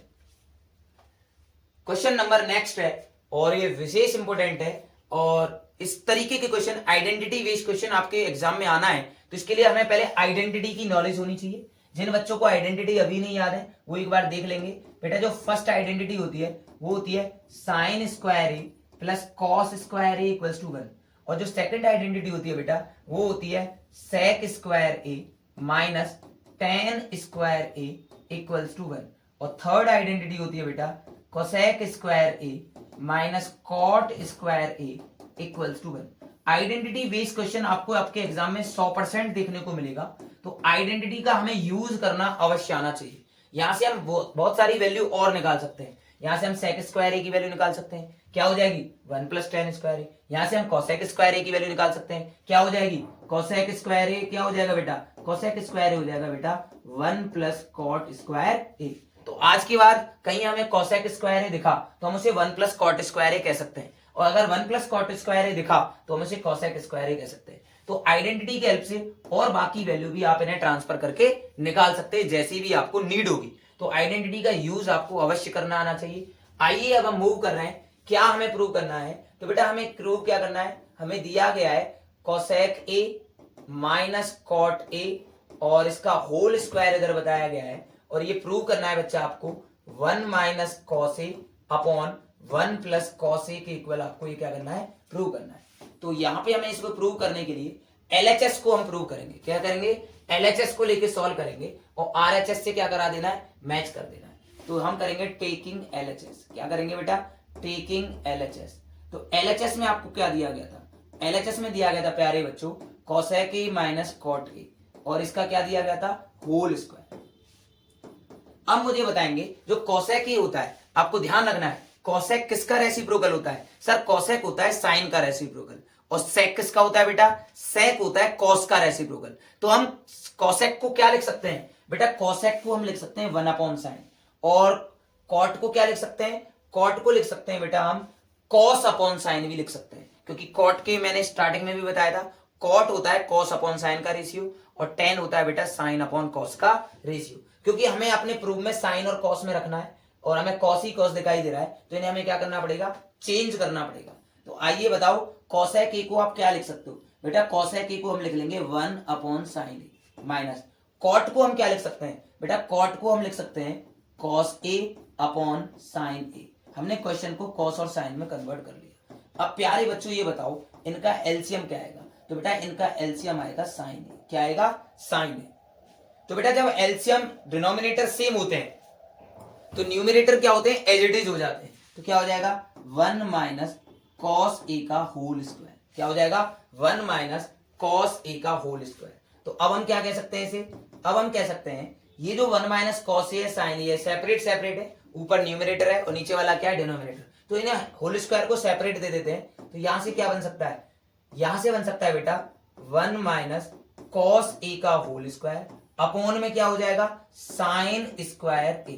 question number next है और ये विशेष इंपोर्टेंट है। और इस तरीके के क्वेश्चन, आइडेंटिटी बेस्ड क्वेश्चन आपके एग्जाम में आना है तो इसके लिए हमें पहले आइडेंटिटी की नॉलेज होनी चाहिए। जिन बच्चों को आइडेंटिटी अभी नहीं याद है वो एक बार देख लेंगे। बेटा जो फर्स्ट आइडेंटिटी होती है वो होती है sine square A plus cos square A equals to 1। और जो सेकंड आइडेंटिटी होती है बेटा वो होती है sec square A minus tan square A equals to 1। और थर्ड आइडेंटिटी होती है बेटा cosec square A minus cot square A equals to 1। Identity based question आपको आपके एग्जाम में 100% देखने को मिलेगा। तो आइडेंटिटी का हमें यूज करना अवश्य आना चाहिए। यहां से हम बहुत सारी वैल्यू और निकाल सकते हैं। यहां से हम सेक स्क्वायर ए की वैल्यू निकाल सकते हैं, क्या हो जाएगी? 1 प्लस टेन स्क्वायर ए। यहां से हम कोसेक स्क्वायर ए की वैल्यू निकाल सकते हैं, क्या हो जाएगी? कोसेक स्क्वायर ए क्या हो जाएगा बेटा? कोसेक स्क्वायर ए हो जाएगा बेटा 1 प्लस कॉट स्क्वायर ए। तो आज की बार कहीं हमें कोसेक स्क्वायर ए दिखा तो हम उसे 1 प्लस कॉट स्क्वायर ए कह सकते हैं। और अगर 1 प्लस कॉट स्क्वायर ए दिखा तो हम उसे कोसेक स्क्वायर ए कह सकते हैं। तो आइडेंटिटी की हेल्प से और बाकी वैल्यू भी आप इन्हें ट्रांसफर करके निकाल सकते हैं जैसी भी आपको नीड होगी। तो आइडेंटिटी का यूज आपको अवश्य करना आना चाहिए। आइए अब हम मूव कर रहे हैं। क्या हमें प्रूव करना है? तो बेटा हमें प्रूव क्या करना है? हमें दिया गया है cosec A minus cot A और इसका होल स्क्वायर इधर बताया गया है। और ये प्रूव करना है बच्चा आपको 1 माइनस कॉस ए अपॉन 1 प्लस कॉस ए के इक्वल आपको ये क्या करना है? प्रूव करना है। तो यहां पे हमें इसको प्रूव करने के लिए एलएचएस को हम प्रूव करेंगे। क्या करेंगे? एलएचएस को लेके सॉल्व करेंगे और आरएचएस से क्या करा देना है? मैच कर देना है। तो हम करेंगे टेकिंग एलएचएस। क्या करेंगे बेटा? Taking LHS. तो एलएचएस में आपको क्या दिया गया था? एलएचएस में दिया गया था प्यारे बच्चों cosec A minus cot A और इसका क्या दिया गया था? Whole square. अब मुझे बताएंगे जो कोसेक ए होता है, आपको ध्यान रखना है कोसेक किसका रेसिप्रोकल होता है? सर कोसेक होता है साइन का रेसिप्रोकल। और सेक किसका होता है बेटा? सेक होता है कॉस का रेसिप्रोकल। तो हम कोसेक को क्या लिख सकते हैं बेटा? कोसेक को हम लिख सकते हैं 1 अपॉन साइन। और कॉट को क्या लिख सकते हैं? कॉट को लिख सकते हैं बेटा हम कॉस अपॉन साइन भी लिख सकते हैं। क्योंकि कॉट के मैंने स्टार्टिंग में भी बताया था कॉट होता है कॉस अपॉन साइन का रेशियो और टेन होता है बेटा साइन अपॉन कॉस का रेशियो। क्योंकि हमें अपने प्रूफ में साइन और कॉस में रखना है और हमें कॉस ही कॉस दिखाई दे रहा है तो इन्हें हमें क्या करना पड़ेगा? चेंज करना पड़ेगा। तो आइए बताओ कोसेक ए को आप क्या लिख सकते हो बेटा? कोसेक ए को हम लिख लेंगे 1 upon sine A minus cot को हम क्या लिख सकते हैं बेटा? कॉट को हम लिख सकते हैं कॉस ए अपॉन साइन ए। हमने क्वेश्चन को कॉस और साइन में कन्वर्ट कर लिया। अब प्यारे बच्चों ये बताओ इनका एलसीएम क्या आएगा? तो बेटा इनका एलसीएम आएगा साइन ए। क्या आएगा? साइन ए। तो बेटा जब एलसीएम डिनोमिनेटर सेम होते हैं तो न्यूमरेटर क्या होते हैं? एज इट इज हो जाते हैं। तो क्या हो जाएगा? 1 माइनस कॉस ए का होल स्क्वायर। क्या हो जाएगा? 1 माइनस कॉस ए का होल स्क्वायर। तो अब हम क्या कह सकते हैं इसे? अब हम कह सकते हैं ये जो 1 माइनस कॉस ए है साइन ए सेपरेट सेपरेट है। ऊपर न्यूमरेटर है और नीचे वाला क्या है? डिनोमिनेटर। तो इन्हें होल स्क्वायर को सेपरेट दे देते हैं। तो यहां से क्या बन सकता है? यहां से बन सकता है बेटा 1 माइनस कॉस ए का होल स्क्वायर अपॉन में क्या हो जाएगा साइन स्क्वायर ए।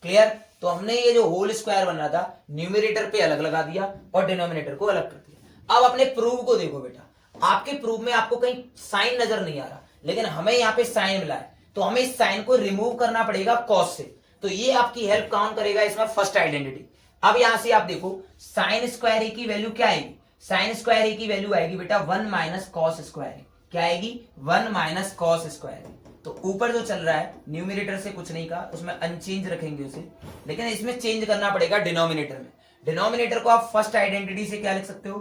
क्लियर। तो हमने ये जो होल स्क्वायर बन रहा था न्यूमरेटर पे अलग लगा दिया और डिनोमिनेटर को अलग कर दिया। अब अपने प्रूफ को देखो बेटा, आपके प्रूफ में आपको कहीं साइन नजर नहीं आ रहा, लेकिन हमें यहाँ पे साइन मिला है, तो हमें इस साइन को रिमूव करना पड़ेगा कॉस से। तो ये आपकी हेल्प कौन करेगा इसमें, फर्स्ट आइडेंटिटी। अब यहां से आप देखो साइन स्क्वायर ए की वैल्यू क्या आएगी, साइन स्क्वायर ए की वैल्यू आएगी बेटा 1 माइनस कॉस स्क्वायर ए। क्या आएगी 1 माइनस कॉस स्क्वायर ए। तो ऊपर जो चल रहा है न्यूमरेटर से कुछ नहीं कहा, उसमें अनचेंज रखेंगे उसे, लेकिन इसमें चेंज करना पड़ेगा डिनोमिनेटर में। डिनोमिनेटर को आप फर्स्ट आइडेंटिटी से क्या लिख सकते हो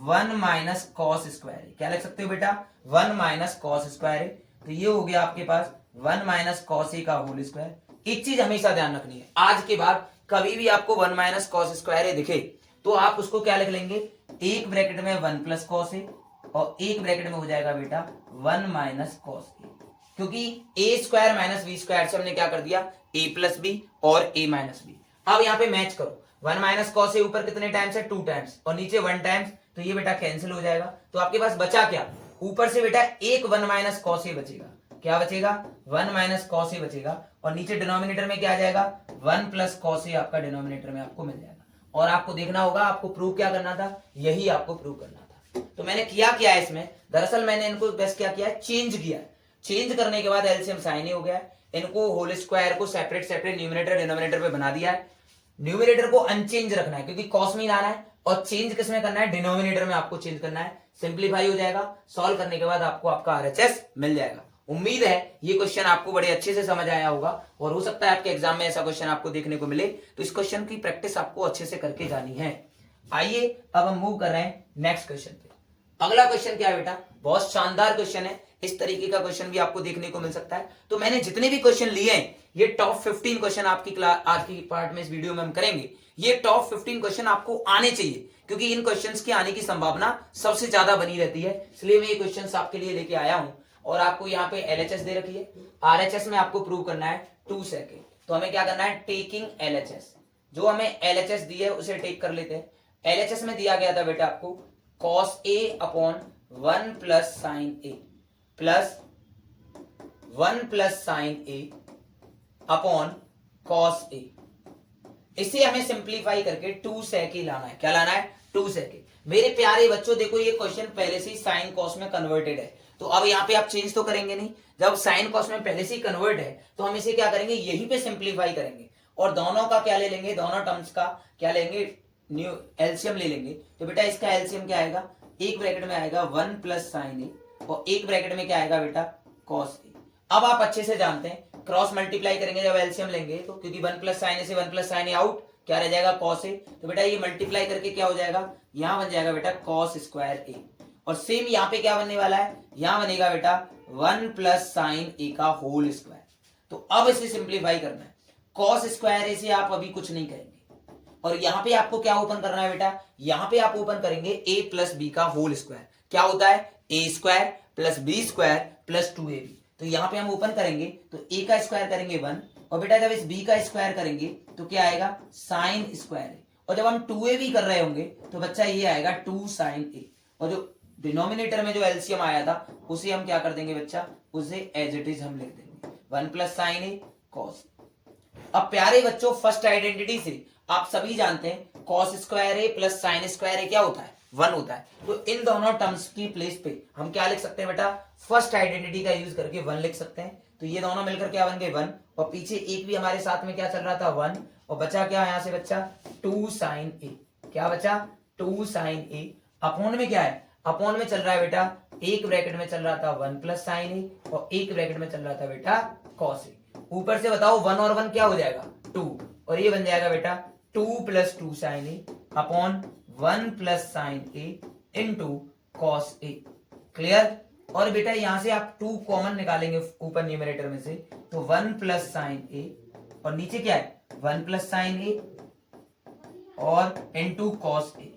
1 माइनस कॉस स्क्वायर ए। क्या लिख सकते हो बेटा 1 माइनस कॉस स्क्वायर ए। तो ये हो गया आपके पास 1 माइनस कॉस ए का होल स्क्वायर। एक चीज हमेशा ध्यान रखनी है, आज के बाद कभी भी आपको 1 माइनस कॉस स्क्वायर ए दिखे तो आप उसको क्या लिख लेंगे, एक ब्रैकेट में 1 प्लस कॉस ए और एक ब्रैकेट में हो जाएगा बेटा 1 माइनस कॉस ए, क्योंकि ए स्क्वायर माइनस बी स्क्वायर से हमने क्या कर दिया ए प्लस बी और ए माइनस बी। अब यहाँ पे मैच करो 1 माइनस कॉस ए ऊपर कितने टाइम्स है 2 टाइम्स और नीचे 1 टाइम्स, तो ये बेटा कैंसिल हो जाएगा। तो आपके पास बचा क्या, ऊपर से बेटा एक 1 माइनस कॉस ए बचेगा। क्या बचेगा 1 माइनस कॉस ए बचेगा और नीचे डिनोमिनेटर में क्या आ जाएगा 1 प्लस कॉस ए आपका डिनोमिनेटर में आपको मिल जाएगा। और आपको देखना होगा आपको प्रूव क्या करना था, यही आपको प्रूव करना था। तो मैंने किया क्या है इसमें, दरअसल मैंने इनको बेस्ट क्या किया है चेंज किया है। चेंज करने के बाद एलसीएम साइन ही हो गया है, इनको होल स्क्वायर को सेपरेट सेपरेट न्यूमरेटर डिनोमिनेटर पे बना दिया है। न्यूमरेटर को अनचेंज रखना है क्योंकि कॉस में लाना है और चेंज किस में करना है डिनोमिनेटर में आपको चेंज करना है। सिंप्लीफाई हो जाएगा, सॉल्व करने के बाद आपको आपका आरएचएस मिल जाएगा। उम्मीद है ये क्वेश्चन आपको बड़े अच्छे से समझ आया होगा और हो सकता है आपके एग्जाम में ऐसा क्वेश्चन आपको देखने को मिले, तो इस क्वेश्चन की प्रैक्टिस आपको अच्छे से करके जानी है। आइए अब हम मूव कर रहे हैं नेक्स्ट क्वेश्चन पे। अगला क्वेश्चन क्या है बेटा, बहुत शानदार क्वेश्चन है, इस तरीके का क्वेश्चन भी आपको देखने को मिल सकता है। तो मैंने जितने भी क्वेश्चन लिए हैं ये टॉप 15 क्वेश्चन आपकी क्लास आज की पार्ट में इस वीडियो में हम करेंगे। ये टॉप 15 क्वेश्चन आपको आने चाहिए क्योंकि इन क्वेश्चंस के आने की संभावना सबसे ज्यादा बनी रहती है, इसलिए मैं ये क्वेश्चंस आपके लिए लेके आया हूं। और आपको यहाँ पे एलएचएस दे रखी है, आरएचएस में आपको प्रूव करना है 2 सेकेंड। तो हमें क्या करना है टेकिंग एलएचएस, जो हमें एलएचएस दी है उसे टेक कर लेते हैं। एलएचएस में दिया गया था बेटा आपको cos A upon 1 plus sine A plus 1 plus sine A upon cos ए। इसे हमें सिंप्लीफाई करके 2 सेक ही लाना है। क्या लाना है 2 सेक। मेरे प्यारे बच्चों देखो ये क्वेश्चन पहले से ही साइन कॉस में कन्वर्टेड है, तो अब यहाँ पे आप चेंज तो करेंगे नहीं, जब साइन कॉस में पहले से ही कन्वर्ट है तो हम इसे क्या करेंगे यहीं पे सिंप्लीफाई करेंगे और दोनों का क्या ले लेंगे, दोनों टर्म्स का क्या लेंगे न्यू एलसीएम ले लेंगे। तो बेटा इसका एलसीएम क्या आएगा, एक ब्रैकेट में आएगा 1 प्लस साइन ए और एक ब्रैकेट में क्या आएगा बेटा कॉस ए। अब आप अच्छे से जानते हैं क्रॉस मल्टीप्लाई करेंगे जब एलसीएम लेंगे तो, क्योंकि 1 प्लस साइन ए से 1 प्लस साइन ए आउट, क्या रह जाएगा कॉस ए। तो बेटा ये मल्टीप्लाई करके क्या हो जाएगा, यहां बन जाएगा बेटा कॉस स्क्वायर ए और सेम यहाँ पे क्या बनने वाला है, यहां बनेगा बेटा 1 प्लस साइन ए का होल स्क्वायर। तो अब इसे सिंप्लीफाई करना है, कॉस स्क्वायर ए से आप अभी कुछ नहीं करेंगे और यहाँ पे आपको क्या ओपन करना है बेटा, यहाँ पे आप ओपन करेंगे ए प्लस बी का होल स्क्वायर। क्या होता है A square plus B square plus 2ab। तो यहाँ पे हम ओपन करेंगे तो ए का स्क्वायर करेंगे 1 और बेटा जब इस बी का स्क्वायर करेंगे तो क्या आएगा साइन स्क्वायर ए और जब हम 2ab कर रहे होंगे तो बच्चा ये आएगा 2 साइन ए और जो डिनोमिनेटर में जो एलसीएम आया था उसे हम क्या कर देंगे बच्चा, उसे एज इट इज हम लिख देंगे 1 प्लस साइन ए कॉस। अब प्यारे बच्चों फर्स्ट आइडेंटिटी से आप सभी जानते हैं cos square A plus sign square ए क्या होता है 1 होता है। तो इन दोनों टर्म्स की प्लेस पे हम क्या लिख सकते हैं बेटा, फर्स्ट आइडेंटिटी का यूज करके 1 लिख सकते हैं। तो ये दोनों मिलकर क्या बन गए 1 और पीछे एक भी हमारे साथ में क्या चल रहा था 1 और बचा क्या यहां से बच्चा 2 साइन ए। क्या बचा 2 साइन ए अपॉन में क्या है, अपॉन में चल रहा है बेटा एक ब्रैकेट में चल रहा था 1 प्लस साइन ए और एक ब्रैकेट में चल रहा था बेटा कॉस ए। ऊपर से बताओ 1 और 1 क्या हो जाएगा 2 और ये बन जाएगा बेटा 2 plus 2 sine A upon 1 plus sine A into cos A. Clear. और बेटा यहां से आप 2 कॉमन निकालेंगे ऊपर न्यूमरेटर में से तो 1 प्लस साइन ए और नीचे क्या है 1 प्लस साइन ए और इंटू कॉस ए।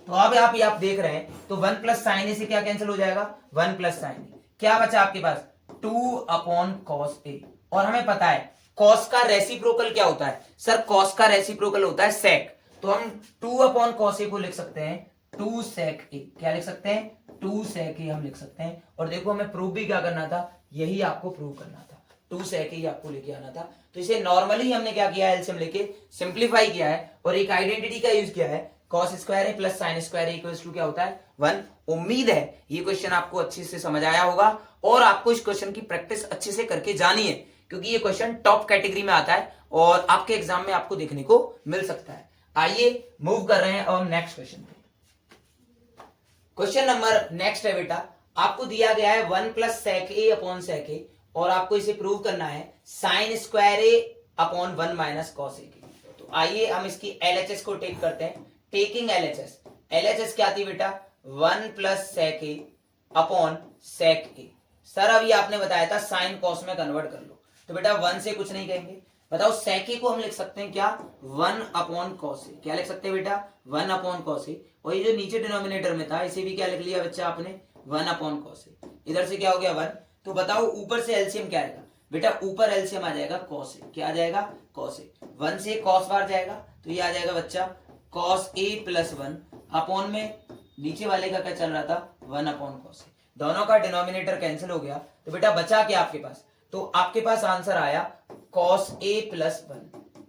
तो अब आप देख रहे हैं तो 1 प्लस साइन ए से क्या कैंसिल हो जाएगा 1 प्लस साइन ए। क्या बचा आपके पास 2 अपॉन कॉस ए और हमें पता है कॉस का रेसिप्रोकल क्या होता है, सर कॉस का रेसिप्रोकल होता है सेक। तो हम 2 अपॉन कॉस ए को लिख सकते हैं 2 सेक ए। क्या लिख सकते हैं 2 sec a हम लिख सकते हैं। और देखो हमें प्रूव भी क्या करना था, यही आपको प्रूव करना था, 2 sec a ही आपको लेके आना था। तो इसे नॉर्मली हमने क्या किया है, एलसीएम लेके सिंप्लीफाई किया है और एक आइडेंटिटी का यूज किया है, cos square a plus sin square a equals to क्या होता है 1। उम्मीद है ये क्वेश्चन आपको अच्छे से समझ आया होगा और आपको इस क्वेश्चन की प्रैक्टिस अच्छे से करके जानी है, क्योंकि ये क्वेश्चन टॉप कैटेगरी में आता है और आपके एग्जाम में आपको देखने को मिल सकता है। आइए मूव कर रहे हैं अब हम नेक्स्ट क्वेश्चन पे। क्वेश्चन नंबर नेक्स्ट है बेटा, आपको दिया गया है 1 plus sec a upon sec a और आपको इसे प्रूव करना है sin square a upon 1 minus cos a की। तो आइए हम इसकी LHS को टेक करते हैं। टेकिंग LHS क्या थी बेटा, 1 plus sec a upon sec a। Sir अभी आपने बताया था साइन कॉस में कन्वर्ट कर लो, तो बेटा 1 से कुछ नहीं कहेंगे। बताओ sec a को हम लिख सकते हैं क्या, 1 अपॉन cos a। क्या लिख सकते हैं बेटा, 1 अपॉन cos a। और ये जो नीचे डिनोमिनेटर में था इसे भी क्या लिख लिया बच्चा आपने, 1 अपॉन cos a। इधर से क्या हो गया 1। तो बताओ ऊपर से एलसीएम क्या आएगा बेटा, ऊपर एलसीएम आ जाएगा cos a। क्या आ जाएगा, cos a। 1 से cos बार जाएगा तो ये आ जाएगा बच्चा cos a प्लस 1 अपॉन में नीचे वाले का क्या चल रहा था, 1 अपॉन cos a। दोनों का डिनोमिनेटर कैंसिल हो गया तो बेटा बचा क्या आपके पास, तो आपके पास आंसर आया cos a प्लस 1।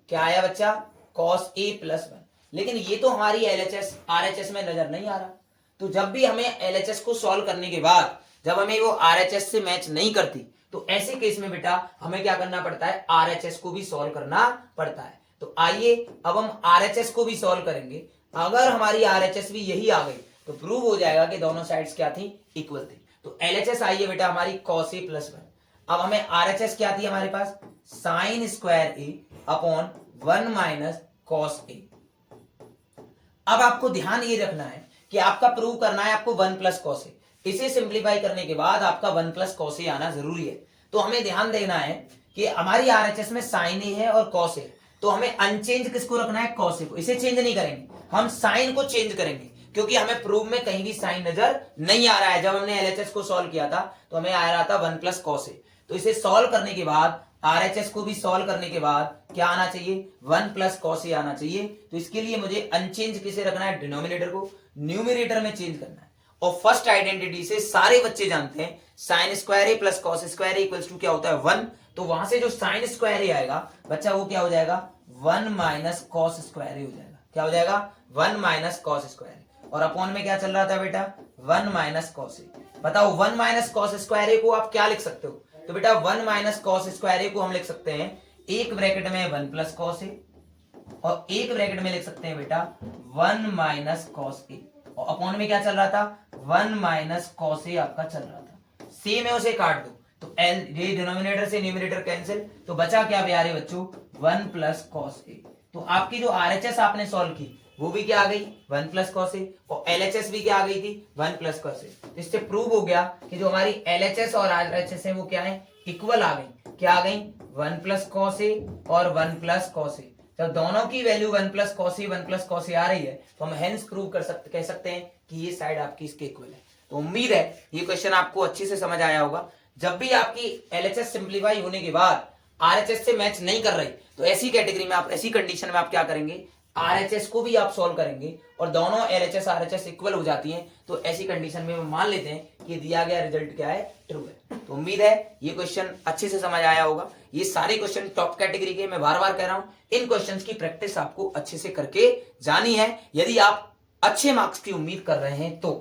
क्या आया बच्चा, cos a प्लस 1। लेकिन ये तो हमारी LHS RHS में नजर नहीं आ रहा। तो जब भी हमें LHS को सॉल्व करने के बाद जब हमें वो RHS से मैच नहीं करती, तो ऐसे केस में बेटा हमें क्या करना पड़ता है, RHS को भी सॉल्व करना पड़ता है। तो आइए अब हम RHS को भी सॉल्व करेंगे। अगर हमारी RHS भी यही आ गई तो प्रूव हो जाएगा कि दोनों साइड्स क्या थी, इक्वल थी। तो LHS आई है बेटा हमारी cos a प्लस 1। अब हमें RHS क्या थी हमारे पास, sin square a upon 1 minus cos a। अब आपको ध्यान ये रखना है कि आपका प्रूव करना है आपको 1 प्लस cos a। इसे सिंप्लीफाई करने के बाद आपका 1 प्लस cos a आना जरूरी है। तो हमें ध्यान देना है कि हमारी RHS में sin a है और cos a, तो हमें अनचेंज किसको रखना है, cos a को। इसे चेंज नहीं करेंगे, हम sin को चेंज करेंगे, क्योंकि हमें प्रूव में कहीं भी साइन नजर नहीं आ रहा है। जब हमने LHS को सॉल्व किया था तो हमें आ रहा था 1 प्लस cos a। तो इसे सॉल्व करने के बाद RHS को भी सॉल्व करने के बाद क्या आना चाहिए, 1 प्लस cos a आना चाहिए। तो इसके लिए मुझे अनचेंज किसे रखना है, डिनोमिनेटर को न्यूमिनेटर में चेंज करना है। और फर्स्ट आइडेंटिटी से सारे बच्चे जानते हैं sin square a plus cos square a equals to क्या होता है 1। तो वहां से जो sin स्क्वायर a आएगा बच्चा वो क्या हो जाएगा, 1 माइनस cos स्क्वायर a हो जाएगा। क्या हो जाएगा, 1 माइनस cos स्क्वायर a। और अपॉन में क्या चल रहा था बेटा, 1 माइनस cos a। बताओ 1 माइनस cos स्क्वायर a को आप क्या लिख सकते हो, तो बेटा 1 माइनस cos स्क्वायर a को हम लिख सकते हैं एक ब्रैकेट में 1 प्लस cos a और एक ब्रैकेट में लिख सकते हैं बेटा 1 माइनस cos a। और अपॉन में क्या चल रहा था, 1 माइनस cos a आपका चल रहा था। सेम है उसे काट दो तो एल ये डिनोमिनेटर से न्यूमिनेटर कैंसिल, तो बचा क्या प्यारे बच्चों, 1 प्लस cos a। तो आपकी जो RHS आपने सॉल्व की वो भी क्या आ गई, 1 प्लस cos a। और LHS भी क्या आ गई थी, 1 प्लस cos a। इससे प्रूव हो गया कि जो हमारी LHS और RHS है वो क्या है, इक्वल आ गई। क्या आ गई, 1 प्लस cos a और 1 प्लस cos a। जब दोनों की value 1 plus cos a 1 plus cos a आ रही है तो हम हेंस प्रूव कह सकते हैं कि ये साइड आपकी इसके इक्वल है। तो उम्मीद है ये क्वेश्चन आपको अच्छे से समझ आया होगा। जब भी आपकी LHS सिंप्लीफाई होने के बाद RHS से मैच नहीं कर रही तो ऐसी कैटेगरी में आप, ऐसी कंडीशन में आप क्या करेंगे, RHS को भी आप सॉल्व करेंगे और दोनों LHS RHS इक्वल हो जाती हैं। तो ऐसी कंडीशन में मान लेते हैं कि दिया गया रिजल्ट क्या है, ट्रू है। तो उम्मीद है ये क्वेश्चन अच्छे से समझ आया होगा। ये सारे क्वेश्चन टॉप कैटेगरी के, मैं बार बार कह रहा हूं इन क्वेश्चंस की प्रैक्टिस आपको अच्छे से करके जानी है यदि आप अच्छे मार्क्स की उम्मीद कर रहे हैं तो।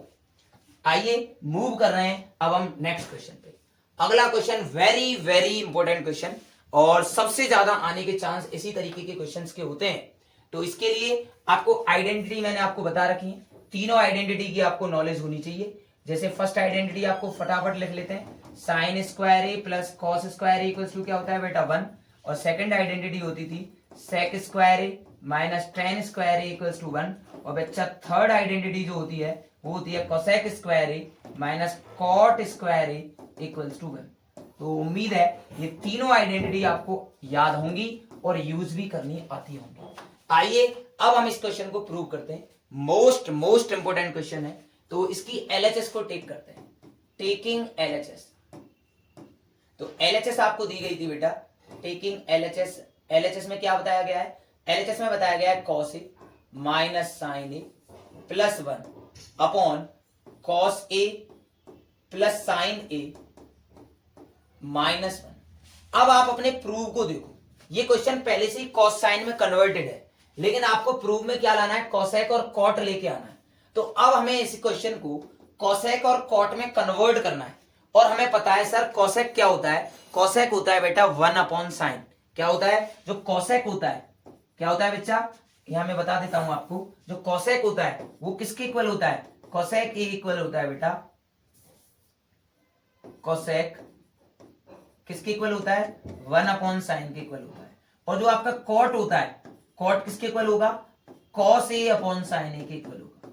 आइए मूव कर रहे हैं अब हम नेक्स्ट क्वेश्चन पे। अगला question very very important question और सबसे ज्यादा आने के चांस इसी तरीके के क्वेश्चंस के होते हैं। तो इसके लिए आपको आइडेंटिटी मैंने आपको बता रखी है, तीनों आइडेंटिटी की आपको नॉलेज होनी चाहिए। जैसे फर्स्ट आइडेंटिटी आपको फटाफट लिख लेते हैं, sine square A plus cos square A equals to क्या होता है बेटा 1। और सेकंड आइडेंटिटी होती थी sec square A minus tan square A equals to 1। और बच्चा थर्ड आइडेंटिटी जो होती है वो होती है cosec square A minus cot square A equals to 1। तो उम्मीद है ये तीनों आइडेंटिटी आपको याद होंगी और यूज भी करनी आती होंगी। आइए अब हम इस क्वेश्चन को प्रूव करते हैं। मोस्ट इंपोर्टेंट क्वेश्चन है। तो इसकी LHS को टेक करते हैं, टेकिंग LHS। तो LHS आपको दी गई थी बेटा, टेकिंग LHS में क्या बताया गया है, LHS में बताया गया है cos a minus sine a plus 1 upon cos A plus sine A minus 1। अब आप अपने प्रूव को देखो, ये क्वेश्चन पहले से ही कॉस साइन में कन्वर्टेड है, लेकिन आपको प्रूव में क्या लाना है, कॉसेक और कॉट लेके आना है। तो अब हमें इस क्वेश्चन को कॉसेक और कॉट में कन्वर्ट करना है, और हमें पता है सर कॉसेक क्या होता है, कॉसेक होता है बेटा 1/sin। क्या होता है, जो कॉसेक होता है क्या होता है बच्चा, यहां मैं बता देता हूं आपको, जो कॉसेक होता है वो किसके इक्वल होता है, कॉसेक ए इक्वल होता है बेटा, कॉसेक किसके इक्वल होता है, 1/sin के इक्वल होता है। और जो आपका कॉट होता है, कॉट किसके इक्वल होगा, cos a/sin a के इक्वल होगा।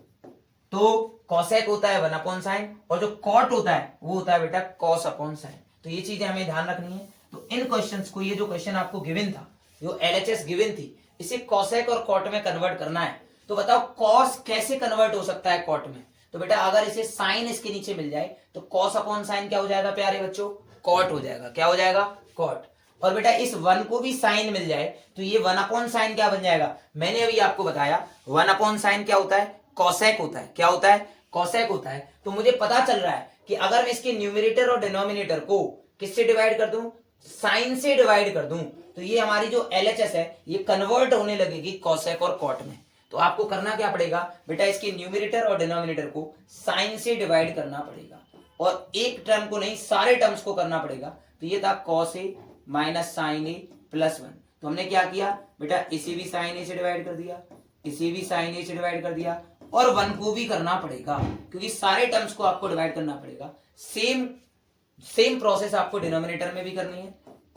तो कॉसेक होता है 1/sin, और जो कॉट होता है वो होता है बेटा cos/sin। तो ये चीजें हमें ध्यान रखनी है। तो इन क्वेश्चंस को, ये जो क्वेश्चन आपको गिवन था, जो LHS गिवन थी, इसे कॉसेक और कॉट में कन्वर्ट करना है। तो बताओ कॉस कैसे कन्वर्ट हो सकता है कॉट में। तो बेटा अगर इसे साइन इसके नीचे मिल जाए तो cos/sin क्या हो जाएगा प्यारे बच्चों, कॉट हो जाएगा। क्या हो जाएगा, कॉट। और बेटा इस 1 को भी साइन मिल जाए तो ये 1/sin क्या बन जाएगा, मैंने अभी आपको बताया 1/sin क्या होता है, कॉसेक होता है। क्या होता है, कॉसेक होता है। तो मुझे पता चल रहा है कि अगर मैं इसके न्यूमरेटर और डिनोमिनेटर को किससे डिवाइड कर दूं, साइन से डिवाइड कर दूं, तो ये हमारी जो LHS है ये कन्वर्ट होने लगेगी कॉसेक और कॉट में। तो आपको करना क्या पड़ेगा बेटा, इसके न्यूमरेटर और डिनोमिनेटर को साइन से डिवाइड करना पड़ेगा, और एक टर्म को नहीं सारे टर्म्स को करना पड़ेगा। तो ये था cos a minus sine A plus 1। तो हमने क्या किया बेटा, इसे भी साइन ए से डिवाइड कर दिया, इसे भी साइन ए से डिवाइड कर दिया, और 1 को भी करना पड़ेगा, क्योंकि सारे टर्म्स को आपको डिवाइड करना पड़ेगा। सेम प्रोसेस आपको डिनोमिनेटर में भी करनी है।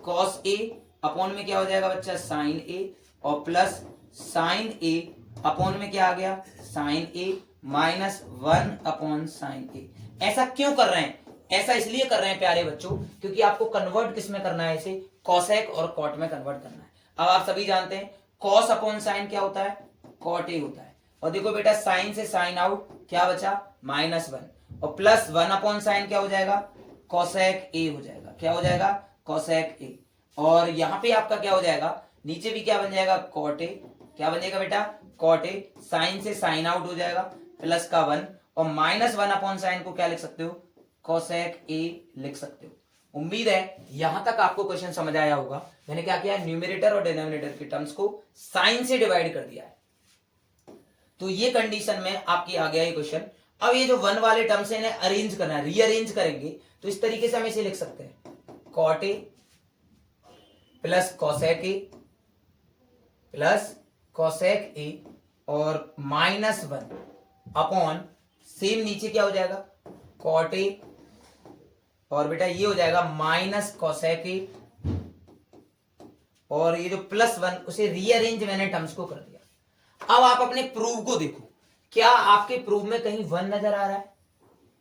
cos a अपॉन में क्या हो जाएगा बच्चा, साइन ए, और प्लस साइन ए अपॉन में क्या आ गया, sign A, minus 1/sin a। ऐसा क्यों कर रहे हैं, ऐसा इसलिए कर रहे हैं प्यारे बच्चों, क्योंकि आपको कन्वर्ट किस में करना है, इसे कॉसेक और कॉट में कन्वर्ट करना है। अब आप सभी जानते हैं cos/sin क्या होता है, cot a होता है। और देखो बेटा साइन से साइन आउट, क्या बचा, -1, और प्लस 1/sin क्या हो जाएगा, cosec a हो जाएगा। क्या हो जाएगा, cosec a। और यहां पे आपका क्या हो जाएगा, नीचे भी क्या बन जाएगा, cot a। क्या बन जाएगा बेटा, cot a। साइन से साइन आउट हो जाएगा, प्लस का 1, और -1/sin को क्या लिख सकते हो, cosec a लिख सकते हो। उम्मीद है यहां तक आपको क्वेश्चन समझ आया होगा। मैंने क्या किया, न्यूमरेटर और डिनोमिनेटर के टर्म्स को साइन से डिवाइड कर दिया है। तो ये कंडीशन में आपकी आ गया ये क्वेश्चन। अब ये जो 1 वाले टर्म्स है इन्हें अरेंज करना है, रीअरेंज करेंगे तो इस तरीके से हम इसे लिख सकते हैं, cot a plus cosec a plus cosec a और -1 अपॉन, सेम नीचे क्या हो जाएगा, cot a, और बेटा ये हो जाएगा माइनस cosec a, और ये जो +1 उसे रीअरेंज मैंने टर्म्स को कर दिया। अब आप अपने प्रूव को देखो, क्या आपके प्रूव में कहीं 1 नजर आ रहा है,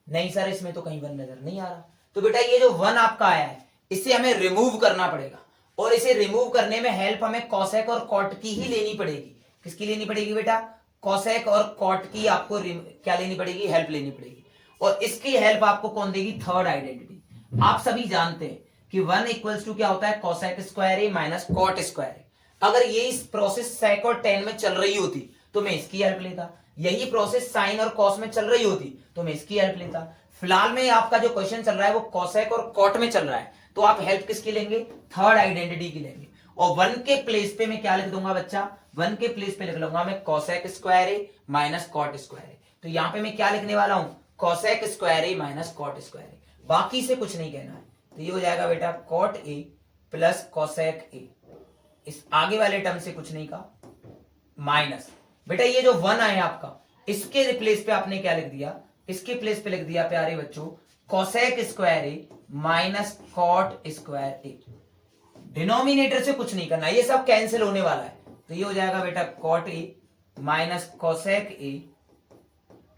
नहीं सर इसमें तो कहीं 1 नजर नहीं आ रहा। तो बेटा ये जो 1 आपका आया है इसे हमें रिमूव करना पड़ेगा, और इसे रिमूव करने में हेल्प हमें कॉसेक और कॉट की ही लेनी पड़ेगी। किसकी लेनी पड़ेगी बेटा, कॉसेक और कॉट की आपको क्या लेनी पड़ेगी, हेल्प लेनी पड़ेगी। और इसकी हेल्प आपको कौन देगी, थर्ड आइडेंटिटी। आप सभी जानते हैं कि 1 इक्वल्स टू क्या होता है, cosec square A minus cot square ए। अगर ये इस प्रोसेस sec और tan में चल रही होती तो मैं इसकी हेल्प लेता, यही प्रोसेस साइन और कॉस में चल रही होती तो मैं इसकी हेल्प लेता। फिलहाल में आपका जो क्वेश्चन चल रहा है वो cosec और कॉट में चल रहा है, तो आप हेल्प किसकी लेंगे, थर्ड आइडेंटिटी की लेंगे। और 1 के प्लेस पे मैं क्या लिख दूंगा बच्चा, 1 के प्लेस पे लिख लूंगा मैं cosec square A minus cot square ए। तो यहां पे मैं क्या लिखने वाला हूं, cosec square A minus cot square ए, बाकी से कुछ नहीं कहना है। तो ये हो जाएगा बेटा cot a plus cosec a, इस आगे वाले टर्म से कुछ नहीं कहा, माइनस बेटा ये जो 1 आया आपका इसके प्लेस पे आपने क्या लिख दिया, इसके प्लेस पे लिख दिया प्यारे बच्चों cosec square A minus cot square A. Denominator से कुछ नहीं करना, ये सब कैंसिल होने वाला है। तो ये हो जाएगा बेटा cot a minus cosec a,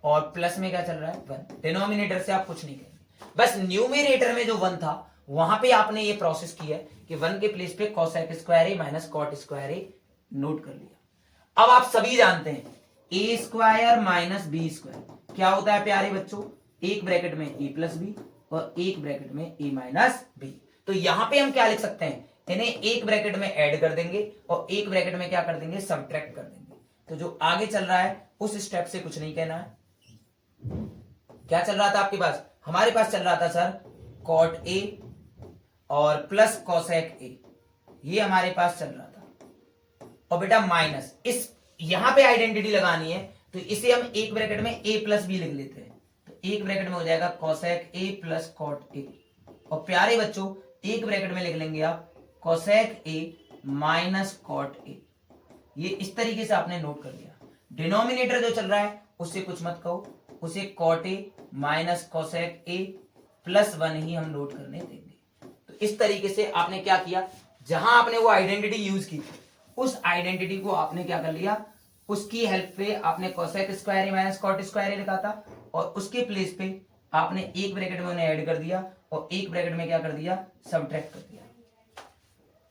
और प्लस में क्या चल रहा है 1। डिनोमिनेटर से आप कुछ नहीं करेंगे, बस न्यूमरेटर में जो 1 था वहां पे आपने ये प्रोसेस किया है कि 1 के प्लेस पे cosec square A minus cot square A note कर लिया। अब आप सभी जानते हैं ए स्क्वायर माइनस बी स्क्वायर क्या होता है प्यारे बच्चों, एक ब्रैकेट में ए प्लस बी और एक ब्रैकेट में ए माइनस बी। तो यहां पे हम क्या लिख सकते हैं, इन्हें एक ब्रैकेट में ऐड कर देंगे और एक ब्रैकेट में क्या कर देंगे, सबट्रैक्ट कर देंगे। तो जो आगे चल रहा है उस स्टेप से कुछ नहीं कहना है। क्या चल रहा था आपके पास, हमारे पास चल रहा था सर कॉट ए और प्लस कॉसेक ए, ये हमारे पास चल रहा था। और बेटा माइनस, इस यहां पे आइडेंटिटी लगानी है तो इसे हम एक ब्रैकेट में ए प्लस बी लिख लेते हैं, तो एक ब्रैकेट में हो जाएगा cosec A plus cot A, और प्यारे बच्चों एक ब्रैकेट में लिख लेंगे आप cosec A minus cot A. ये इस तरीके से आपने नोट कर लिया। डिनोमिनेटर जो चल रहा है उससे कुछ मत कहो, उसे cot A minus cosec A plus 1 ही हम नोट करने देंगे। तो इस तरीके से आपने क्या किया, जहां आपने वो आइडेंटिटी यूज की उस आइडेंटिटी को आपने क्या कर लिया, उसकी हेल्प पे आपने cosec square A minus cot square ए लिखा था और उसके प्लेस पे आपने एक ब्रैकेट में उन्हें ऐड कर दिया और एक ब्रैकेट में क्या कर दिया, सब्ट्रैक्ट कर दिया,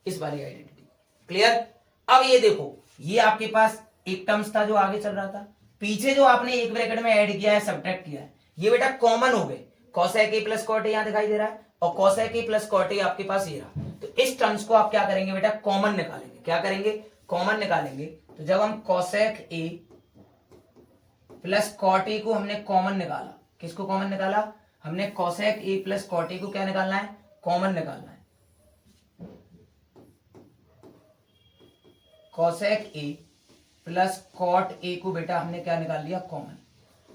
इस वाली आइडेंटिटी। क्लियर। अब ये देखो, ये आपके पास एक टर्म्स था जो आगे चल रहा था, पीछे जो आपने एक ब्रैकेट में ऐड किया है, सब्ट्रैक्ट किया है, ये बेटा कॉमन हो गए। Cosec A plus cot A यहां दिखाई दे रहा है और cosec A plus cot A आपके पास ये रहा। तो इस टर्म्स को आप क्या करेंगे बेटा, कॉमन निकालेंगे। क्या करेंगे, कॉमन निकालेंगे। तो जब हम cosec A plus cot A को हमने कॉमन निकाला, किसको कॉमन निकाला, हमने cosec A plus cot A को क्या निकालना है, कॉमन निकालना है। Cosec A plus cot A को बेटा हमने क्या निकाल लिया, कॉमन।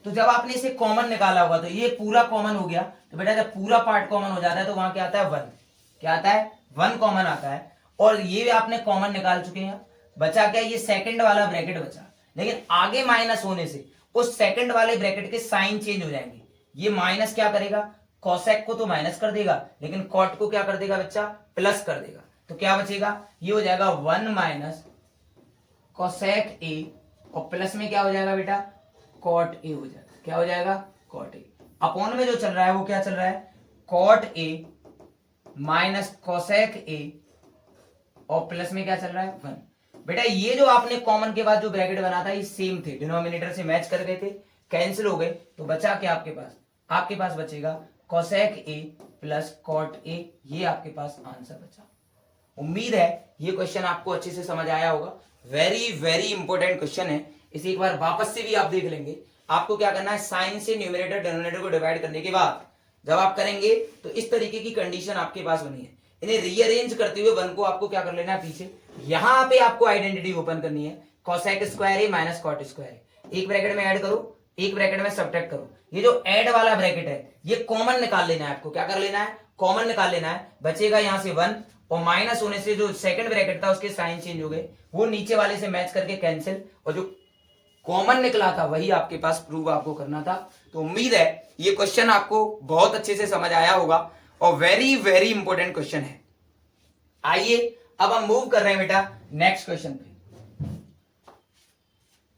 तो जब आपने इसे कॉमन निकाला होगा तो ये पूरा कॉमन हो गया। तो बेटा जब पूरा पार्ट कॉमन हो जाता है तो वहां क्या आता है, 1। क्या आता है, 1 कॉमन आता है। और ये आपने कॉमन निकाल चुके हैं। बचा क्या, ये सेकंड वाला ब्रैकेट बचा, लेकिन आगे माइनस होने से उस सेकंड वाले ब्रैकेट के साइन चेंज हो जाएंगे। ये माइनस क्या करेगा, कोसेक को तो माइनस कर देगा, लेकिन कॉट को क्या कर देगा बच्चा, प्लस कर देगा। तो क्या बचेगा, ये हो जाएगा 1 माइनस कोसेक ए और प्लस में क्या हो जाएगा बेटा, कॉट ए हो जाएगा। क्या हो जाएगा, कॉट ए। अपॉन में जो चल रहा है वो क्या चल रहा है, cot A minus cosec A और प्लस में क्या चल रहा है, 1। बेटा ये जो आपने कॉमन के बाद जो ब्रैकेट बना था ये सेम थे, डिनोमिनेटर से मैच कर गए थे, कैंसिल हो गए। तो बचा क्या आपके पास बचेगा cosec A plus cot A. ये आपके पास आंसर बचा। उम्मीद है ये क्वेश्चन आपको अच्छे से समझ आया होगा। वेरी वेरी इंपॉर्टेंट क्वेश्चन है, इसे एक बार वापस से भी आप देख लेंगे। आपको क्या करना है, साइन से न्यूमरेटर डिनोमिनेटर को डिवाइड करने के बाद जब आप करेंगे तो इस तरीके की कंडीशन आपके पास बनी है। इन्हें रीअरेंज करते हुए 1 को आपको क्या कर लेना है पीछे, यहां पे आपको आइडेंटिटी ओपन करनी है, cosec square A minus cot square ए। एक ब्रैकेट में ऐड करो, एक ब्रैकेट में सब्ट्रैक्ट करो। ये जो ऐड वाला ब्रैकेट है ये कॉमन निकाल लेना है आपको। क्या कर लेना है, कॉमन निकाल लेना है। बचेगा यहां से 1 और माइनस होने से जो सेकंड ब्रैकेट था उसके साइन चेंज हो गए, वो नीचे वाले से मैच करके कैंसिल, और जो कॉमन निकला था वही आपके पास प्रूव आपको करना था। तो उम्मीद है ये क्वेश्चन आपको बहुत अच्छे से समझ आया होगा और वेरी वेरी इंपॉर्टेंट क्वेश्चन है। आइए अब हम मूव कर रहे हैं बेटा नेक्स्ट क्वेश्चन पे।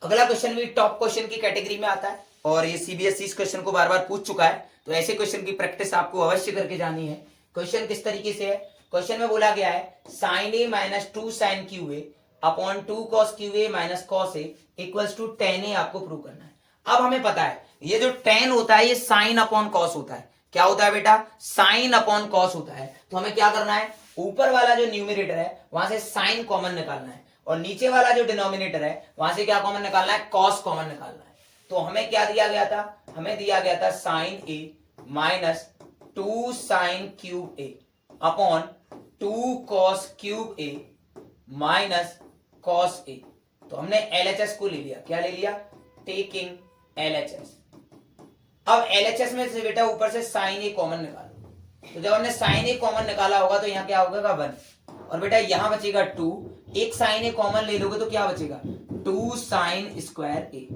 अगला क्वेश्चन भी टॉप क्वेश्चन की कैटेगरी में आता है और ये सीबीएसई इस क्वेश्चन को बार बार पूछ चुका है, तो ऐसे क्वेश्चन की प्रैक्टिस आपको अवश्य करके जानी है। क्वेश्चन किस तरीके से है, क्वेश्चन में बोला गया है sine A minus 2 sine cube A upon 2 cos cube A minus cos A equals to tan A आपको प्रूव करना है। अब हमें पता है ये जो tan होता है ये साइन अपॉन कॉस होता है। क्या होता है बेटा, साइन अपॉन कॉस होता है। तो हमें क्या करना है, ऊपर वाला जो न्यूमरेटर है वहां से साइन कॉमन निकालना है और नीचे वाला जो डिनोमिनेटर है वहां से क्या कॉमन निकालना है, कॉस कॉमन निकालना है। तो हमें क्या दिया गया था, हमें दिया गया था sine A minus 2 sine cube A upon 2 cos cube A minus cos ए। तो हमने एलएचएस को ले लिया। क्या ले लिया, टेकिंग एलएचएस। अब एलएचएस में से बेटा ऊपर से साइन ए कॉमन निकालो। तो जब हमने साइन ए कॉमन निकाला होगा तो यहाँ क्या होगा, 1 और बेटा यहाँ बचेगा 2। एक साइन ए कॉमन ले लोगे तो क्या बचेगा, 2 साइन स्क्वायर ए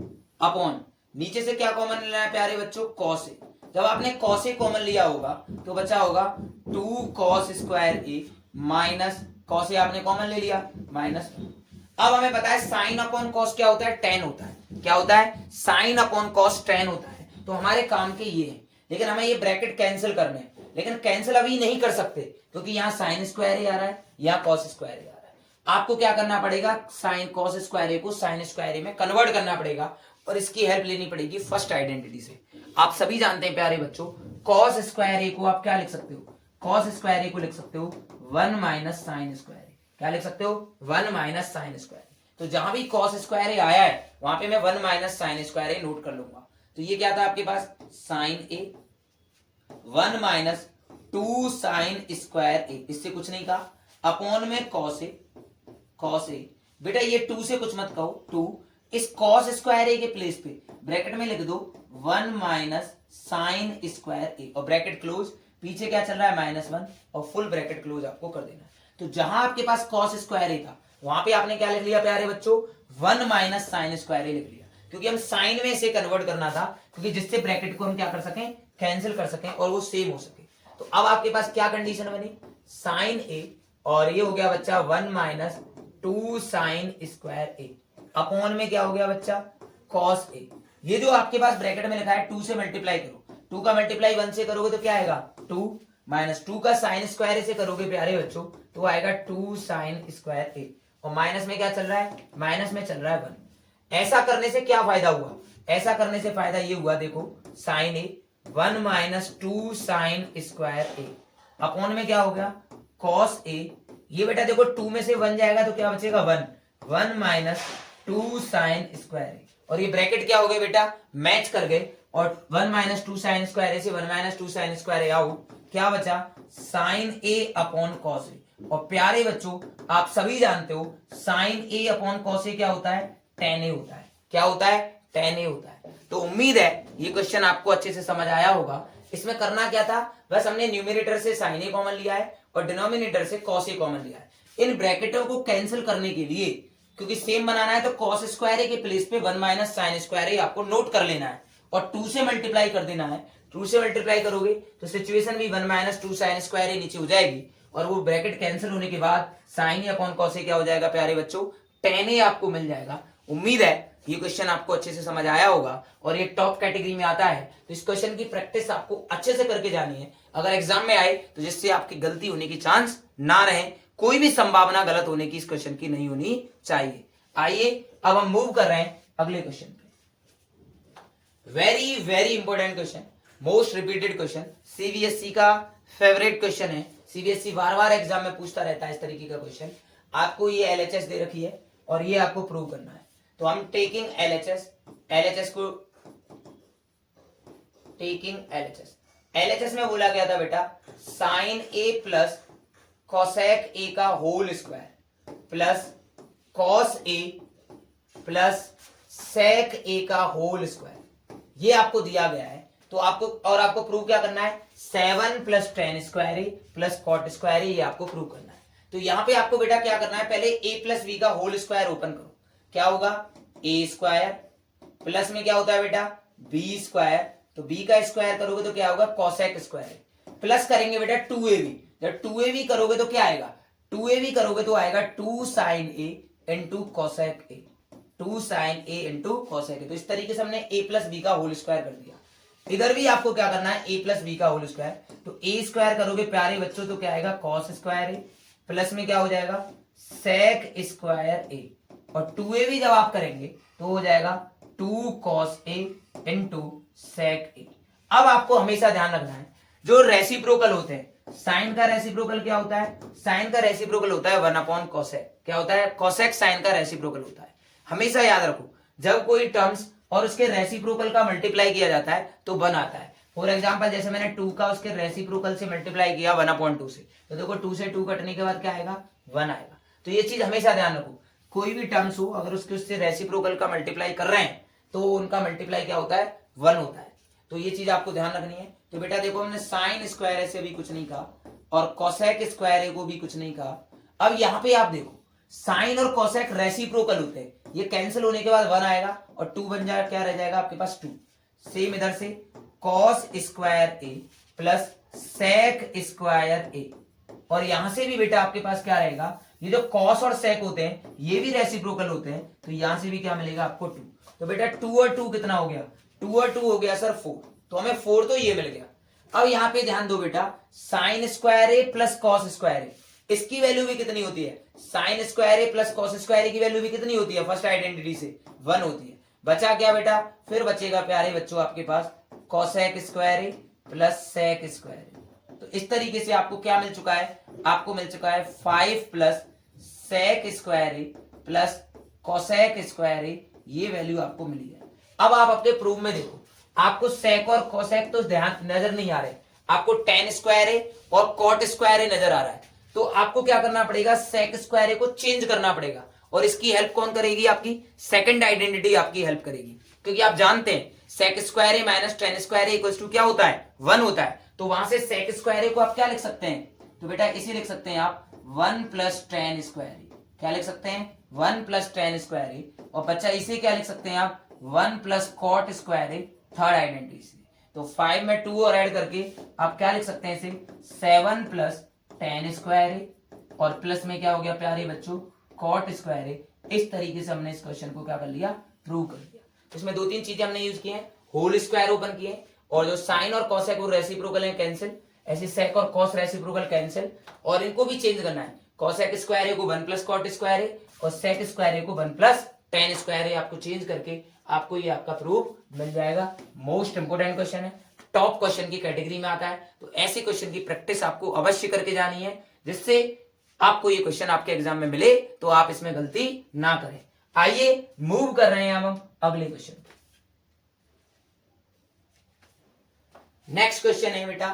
अपॉन नीचे से क्या कॉमन लेना है प्यारे बच्चों, कॉस ए। जब आपने कॉस ए कॉमन लिया होगा तो बचा होगा 2 cos square A minus cos ए आपने कॉमन ले लिया माइनस। अब हमें पता है साइन अपॉन कॉस क्या होता है, tan होता है। क्या होता है, साइन अपॉन कॉस tan होता है। तो हमारे काम के ये है, लेकिन हमें ये ब्रैकेट कैंसिल करने हैं, लेकिन कैंसिल अभी नहीं कर सकते क्योंकि यहाँ साइन स्क्वायर ए आ रहा है, यहाँ कॉस स्क्वायर ए आ रहा है। आपको क्या करना पड़ेगा, साइन कॉस स्क्वायर ए को साइन स्क्वायर ए में कन्वर्ट करना पड़ेगा और इसकी हेल्प लेनी पड़ेगी फर्स्ट आइडेंटिटी से। आप सभी जानते हैं प्यारे बच्चों, कॉस स्क्वायर ए को आप क्या लिख सकते हो, कॉस स्क्वायर ए को लिख सकते हो 1 माइनस साइन स्क्वायर ए। क्या लिख सकते हो, 1 माइनस साइन स्क्वायर। तो जहां भी कॉस स्क्वायर ए आया है वहां पे मैं 1 माइनस साइन स्क्वायर ए नोट कर लूंगा। तो ये क्या था आपके पास साइन ए 1 माइनस 2 साइन स्क्वायर ए, इससे कुछ नहीं कहा, अपॉन में कॉस ए। बेटा ये 2 से कुछ मत कहो, 2 इस कॉस स्क्वायर ए के प्लेस पे ब्रैकेट में लिख दो 1 माइनस साइन स्क्वायर ए और ब्रैकेट क्लोज, पीछे क्या चल रहा है -1 और फुल ब्रैकेट क्लोज आपको कर देना है। तो जहां आपके पास कॉस स्क्वायर ए था वहां पे आपने क्या लिख लिया प्यारे बच्चों 1 माइनस साइन स्क्वायर ए लिख लिया, क्योंकि हम साइन में इसे कन्वर्ट करना था, क्योंकि जिससे ब्रैकेट को हम क्या कर सकें कैंसिल कर सकें और वो सेम हो सके। तो अब आपके पास क्या कंडीशन बनी साइन ए और ये हो गया बच्चा 1 माइनस 2 साइन स्क्वायर ए, अपॉन में क्या हो गया बच्चा कॉस ए। ये जो आपके पास ब्रैकेट में लिखा है 2 से मल्टीप्लाई करो, 2 का मल्टीप्लाई 1 से करोगे तो क्या आएगा 2 माइनस 2 का साइन स्क्वायर ए से करोगे प्यारे बच्चों तो आएगा 2 साइन स्क्वायर ए, और माइनस में क्या चल रहा है माइनस में चल रहा है 1। ऐसा करने से क्या फायदा हुआ, ऐसा करने से फायदा ये हुआ देखो साइन ए 1 माइनस 2 साइन स्क्वायर ए, अपॉन में क्या हो गया कॉस ए। ये बेटा देखो 2 में से 1 जाएगा तो क्या बचेगा 1 माइनस 2 साइन स्क्वायर ए, और ये ब्रैकेट क्या हो गए बेटा मैच कर गए, और 1 माइनस 2 साइन स्क्वायर ए से 1 माइनस 2 साइन स्क्वायर ए आउट, क्या बचा साइन ए अपॉन कॉस ए। और प्यारे बच्चों आप सभी जानते हो साइन ए अपॉन कॉस ए क्या होता है tan ए होता है, क्या होता है tan ए होता है। तो उम्मीद है ये क्वेश्चन आपको अच्छे से समझ आया होगा। इसमें करना क्या था, बस हमने न्यूमरेटर से साइन ए कॉमन लिया है और डिनोमिनेटर से कॉस ए कॉमन लिया है। इन ब्रैकेटों को कैंसिल करने के लिए, क्योंकि सेम बनाना है तो कॉस स्क्वायर ए के प्लेस पे 1 माइनस साइन स्क्वायर ए आपको नोट कर लेना है और 2 से मल्टीप्लाई कर देना है। 2 से मल्टीप्लाई करोगे तो सिचुएशन भी 1 माइनस 2 साइन स्क्वायर ए नीचे हो जाएगी, और वो ब्रैकेट कैंसिल होने के बाद साइन ए अपॉन कॉस ए क्या हो जाएगा प्यारे बच्चों tan ए आपको मिल जाएगा। उम्मीद है ये क्वेश्चन आपको अच्छे से समझ आया होगा और ये टॉप कैटेगरी में आता है, तो इस क्वेश्चन की प्रैक्टिस आपको अच्छे से करके जानी है अगर एग्जाम में आए, तो जिससे आपकी गलती होने की चांस ना रहे, कोई भी संभावना गलत होने की इस क्वेश्चन की नहीं होनी चाहिए। आइए अब हम मूव कर रहे हैं अगले क्वेश्चन पे। Very very important question, most repeated question, CBSE का फेवरेट क्वेश्चन है। सीबीएसई बार बार एग्जाम में पूछता रहता है इस तरीके का क्वेश्चन। आपको ये एलएचएस दे रखी है और ये आपको प्रूव करना है, तो हम टेकिंग एलएचएस को टेकिंग एलएचएस में बोला गया था बेटा sine A plus cosec A का whole square plus cos A plus sec A का होल स्क्वायर, ये आपको दिया गया है। तो आपको प्रूव क्या करना है 7 plus ten square A plus cot square ए, ये आपको प्रूव करना है। तो यहां पे आपको बेटा क्या करना है, पहले ए प्लस बी का होल स्क्वायर ओपन करो, क्या होगा ए स्क्वायर प्लस में क्या होता है बेटा बी स्क्वायर, तो बी का स्क्वायर करोगे तो क्या होगा कॉसेक स्क्वायर, प्लस करेंगे बेटा 2ab, जब 2ab करोगे तो क्या आएगा 2ab करोगे तो आएगा 2 sine A into cosec A, 2 sine A into cosec A. तो इस तरीके से हमने ए प्लस बी का होल स्क्वायर कर दिया। इधर भी आपको क्या करना है ए प्लस बी का होल स्क्वायर, तो ए स्क्वायर करोगे प्यारे बच्चों तो क्या आएगा कॉस स्क्वायर ए, प्लस में क्या हो जाएगा सेक स्क्वायर ए, और 2ab जब आप करेंगे तो हो जाएगा 2 कॉस ए इंटू सेक ए। अब आपको हमेशा ध्यान रखना है जो रेसिप्रोकल होते हैं, साइन का रेसिप्रोकल क्या होता है, साइन का रेसिप्रोकल होता है 1 अपॉन कॉसेक, क्या होता है कॉसेक साइन का रेसिप्रोकल होता है। हमेशा याद रखो जब कोई टर्म्स और उसके रेसिप्रोकल का मल्टीप्लाई किया जाता है तो 1 आता है। फॉर एग्जांपल जैसे मैंने 2 का उसके रेसिप्रोकल से मल्टीप्लाई किया 1/2 से, तो देखो 2 से 2 कटने के बाद क्या आएगा 1 आएगा। तो ये चीज हमेशा ध्यान रखो, कोई भी टर्म्स हो अगर उससे रेसिप्रोकल का मल्टीप्लाई कर रहे हैं तो उनका मल्टीप्लाई क्या होता है 1 होता है। तो ये चीज आपको ध्यान रखनी है। तो बेटा देखो हमने साइन स्क्वायर ए से भी कुछ नहीं कहा और कॉसेक स्क्वायर ए को भी कुछ नहीं कहा। अब यहाँ पे आप देखो साइन और कॉसेक रेसिप्रोकल होते हैं, ये कैंसिल होने के बाद 1 आएगा और 2 बन जाएगा, क्या रह जाएगा आपके पास 2। सेम इधर से cos square A plus sec square A, और यहां से भी बेटा आपके पास क्या रहेगा, ये जो कॉस और सेक होते हैं ये भी रेसिप्रोकल होते हैं, तो यहां से भी क्या मिलेगा आपको 2। तो बेटा 2 और 2 कितना हो गया, 2 और 2 हो गया सर 4, तो हमें 4 तो ये मिल गया। अब यहाँ पे ध्यान दो बेटा sign square A plus cos square ए, इसकी वैल्यू भी कितनी होती है, sine square A plus cos square ए की वैल्यू भी कितनी होती है फर्स्ट आइडेंटिटी से 1 होती है। बचा क्या बेटा, फिर बचेगा प्यारे बच्चों आपके पास cosec square A plus sec square ए। तो इस तरीके से आपको क्या मिल चुका है, आपको मिल चुका है 5 plus sec square A plus cosec square ए, ये वैल्यू आपको मिली है। अब आप अपने प्रूफ में देखो आपको सेक और कोसेक तो ध्यान नजर नहीं आ रहे, आपको टेन स्क्वायर ए और कॉट स्क्वायर ए नजर आ रहा है, तो आपको क्या करना पड़ेगा, सेक स्क्वायर ए को चेंज करना पड़ेगा। और इसकी हेल्प कौन करेगी, आपकी सेकंड आइडेंटिटी आपकी हेल्प करेगी, क्योंकि आप जानते हैं sec square A minus tan square A equal to क्या होता है, 1 होता है। तो वहां से सेक स्क्वायर ए को आप क्या लिख सकते हैं, तो बेटा इसे लिख सकते हैं आप 1 प्लस टेन स्क्वायर ए, क्या लिख सकते हैं 1 प्लस टेन स्क्वायर ए, और बच्चा इसे क्या लिख सकते हैं आप 1 प्लस कॉट स्क्वायर ए, थर्ड आइडेंटिटी। तो 5 में 2 और ऐड करके आप क्या लिख सकते हैं इसे 7 प्लस टेन स्क्वायर ए, और प्लस में क्या हो गया प्यारे बच्चों कॉट स्क्वायर ए। इस तरीके से हमने इस क्वेश्चन को क्या कर लिया, प्रूव कर दिया। इसमें 2-3 चीजें हमने यूज की हैं, होल स्क्वायर ओपन किए, और जो साइन और कॉसेक वो रेसिप्रोकल है कैंसिल, ऐसे सेक और कॉस रेसिप्रोकल कैंसिल, और इनको भी चेंज करना है, कॉसेक स्क्वायर ए को 1 प्लस कॉट स्क्वायर ए और सेक स्क्वायर ए को 1 प्लस टेन स्क्वायर ए, आपको चेंज करके आपको ये आपका प्रूफ मिल जाएगा। मोस्ट इंपोर्टेंट क्वेश्चन है, टॉप क्वेश्चन की कैटेगरी में आता है, तो ऐसे क्वेश्चन की प्रैक्टिस आपको अवश्य करके जानी है, जिससे आपको ये क्वेश्चन आपके एग्जाम में मिले तो आप इसमें गलती ना करें। आइए मूव कर रहे हैं हम अगले क्वेश्चन पे। नेक्स्ट क्वेश्चन है बेटा,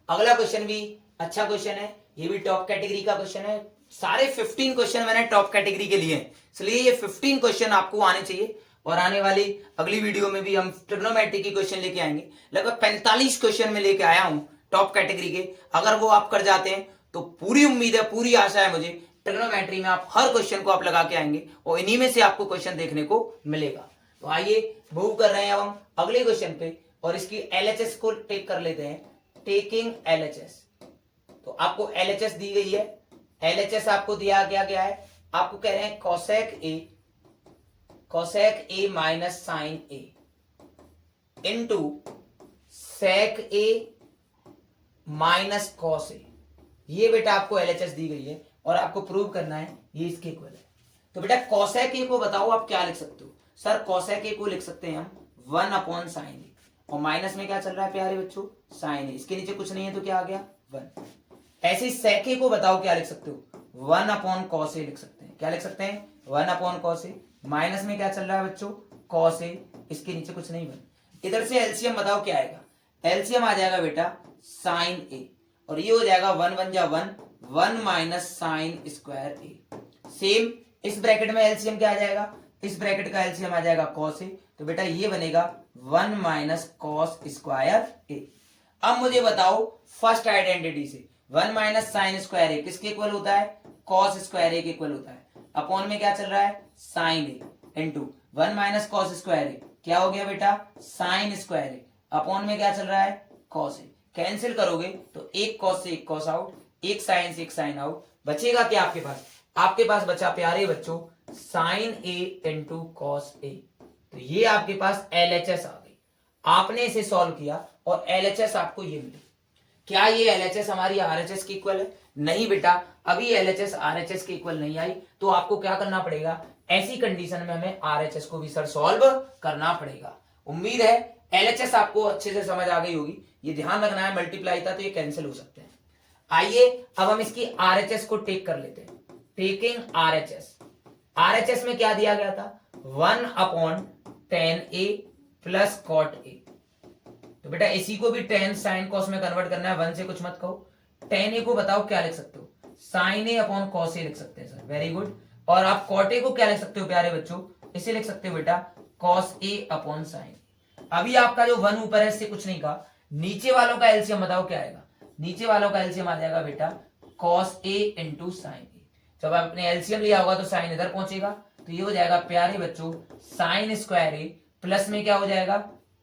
अगला क्वेश्चन भी अच्छा क्वेश्चन है, ये भी टॉप कैटेगरी का क्वेश्चन है। सारे 15 क्वेश्चन मैंने टॉप कैटेगरी के लिए, इसलिए ये 15 क्वेश्चन आपको आने चाहिए, और आने वाली अगली वीडियो में भी हम ट्रिग्नोमेट्री की क्वेश्चन लेके आएंगे। लगभग 45 क्वेश्चन में लेके आया हूं टॉप कैटेगरी के, अगर वो आप कर जाते हैं तो पूरी उम्मीद है, पूरी आशा है मुझे, ट्रिग्नोमेट्री में आप हर क्वेश्चन को आप लगा के आएंगे और इन्हीं में से आपको क्वेश्चन देखने को मिलेगा। तो आइए मूव कर रहे हैं अब हम अगले क्वेश्चन पे, और इसकी एलएचएस को टेक कर लेते हैं, टेकिंग एलएचएस। तो आपको एलएचएस दी गई है, एलएचएस आपको दिया गया है, आपको कह रहे हैं cosec A minus sine A into sec A minus cos A, ये बेटा आपको एलएचएस दी गई है और आपको प्रूव करना है ये इसके इक्वल है। तो बेटा कोसेक ए को बताओ आप क्या लिख सकते हो, सर कोसेक ए को लिख सकते हैं हम 1 अपॉन साइन ए, और माइनस में क्या चल रहा है प्यारे बच्चों साइन ए, इसके नीचे कुछ नहीं है तो क्या आ गया 1। ऐसे सेक ए को बताओ क्या लिख सकते हो 1 अपॉन कॉस ए लिख सकते हैं, क्या लिख सकते हैं 1 अपॉन कॉस ए, माइनस में क्या चल रहा है बच्चों कॉस ए, इसके नीचे कुछ नहीं 1। इधर से एलसीएम बताओ क्या आएगा, एलसीएम आ जाएगा बेटा साइन ए, और ये हो जाएगा 1 1 जा 1, 1 माइनस साइन स्क्वायर ए। सेम इस ब्रैकेट में एलसीएम क्या आ जाएगा, इस ब्रैकेट का एलसीएम आ जाएगा कॉस ए, तो बेटा ये बनेगा 1 माइनस कॉस स्क्वायर ए। अब मुझे बताओ फर्स्ट आइडेंटिटी से 1 माइनस साइन स्क्वायर ए किसके इक्वल होता है, कॉस स्क्वायर ए के इक्वल होता है, अपॉन में क्या चल रहा है sine A into 1 minus cos square ए, क्या हो गया बेटा साइन स्क्वायर ए, अपॉन में क्या चल रहा है कॉस ए, कैंसिल करोगे तो एक कॉस से एक कॉस आउट, एक साइन से एक साइन आउट, बचेगा क्या आपके पास बचा प्यारे बच्चों sign A into cos A. तो ये आपके पास एलएचएस आ गई, आपने इसे सॉल्व किया और एलएचएस आपको ये मिली। क्या ये एलएचएस हमारी आरएचएस की इक्वल है, नहीं बेटा अभी एलएचएस आरएचएस के इक्वल नहीं आई, तो आपको क्या करना पड़ेगा, ऐसी कंडीशन में हमें आरएचएस को भी सर सॉल्व करना पड़ेगा। उम्मीद है एलएचएस आपको अच्छे से समझ आ गई होगी, ये ध्यान रखना है मल्टीप्लाई था तो ये कैंसिल हो सकते हैं। आइए अब हम इसकी आरएचएस को टेक कर लेते हैं, टेकिंग आरएचएस। आरएचएस में क्या दिया गया था 1 upon tan A plus cot A, तो बेटा इसी को भी टेन साइन कॉस में कन्वर्ट करना है, 1 से कुछ मत कहो। टेन ए को बताओ क्या लिख सकते हो, साइन ए अपॉन कॉस ए लिख सकते हैं सर, वेरी गुड। और आप कॉट ए को क्या लिख सकते हो प्यारे बच्चों, इसे लिख सकते हो बेटा कॉस ए अपॉन साइन। अभी आपका जो 1 ऊपर है इससे कुछ नहीं कहा, नीचे वालों का एलसीएम बताओ क्या आएगा, नीचे वालों का एलसीएम आ जाएगा बेटा कॉस ए इंटू साइन ए। जब आपने एलसीएम लिया होगा तो साइन इधर पहुंचेगा, तो ये हो जाएगा प्यारे बच्चों साइन स्क्वायर ए, प्लस में क्या हो जाएगा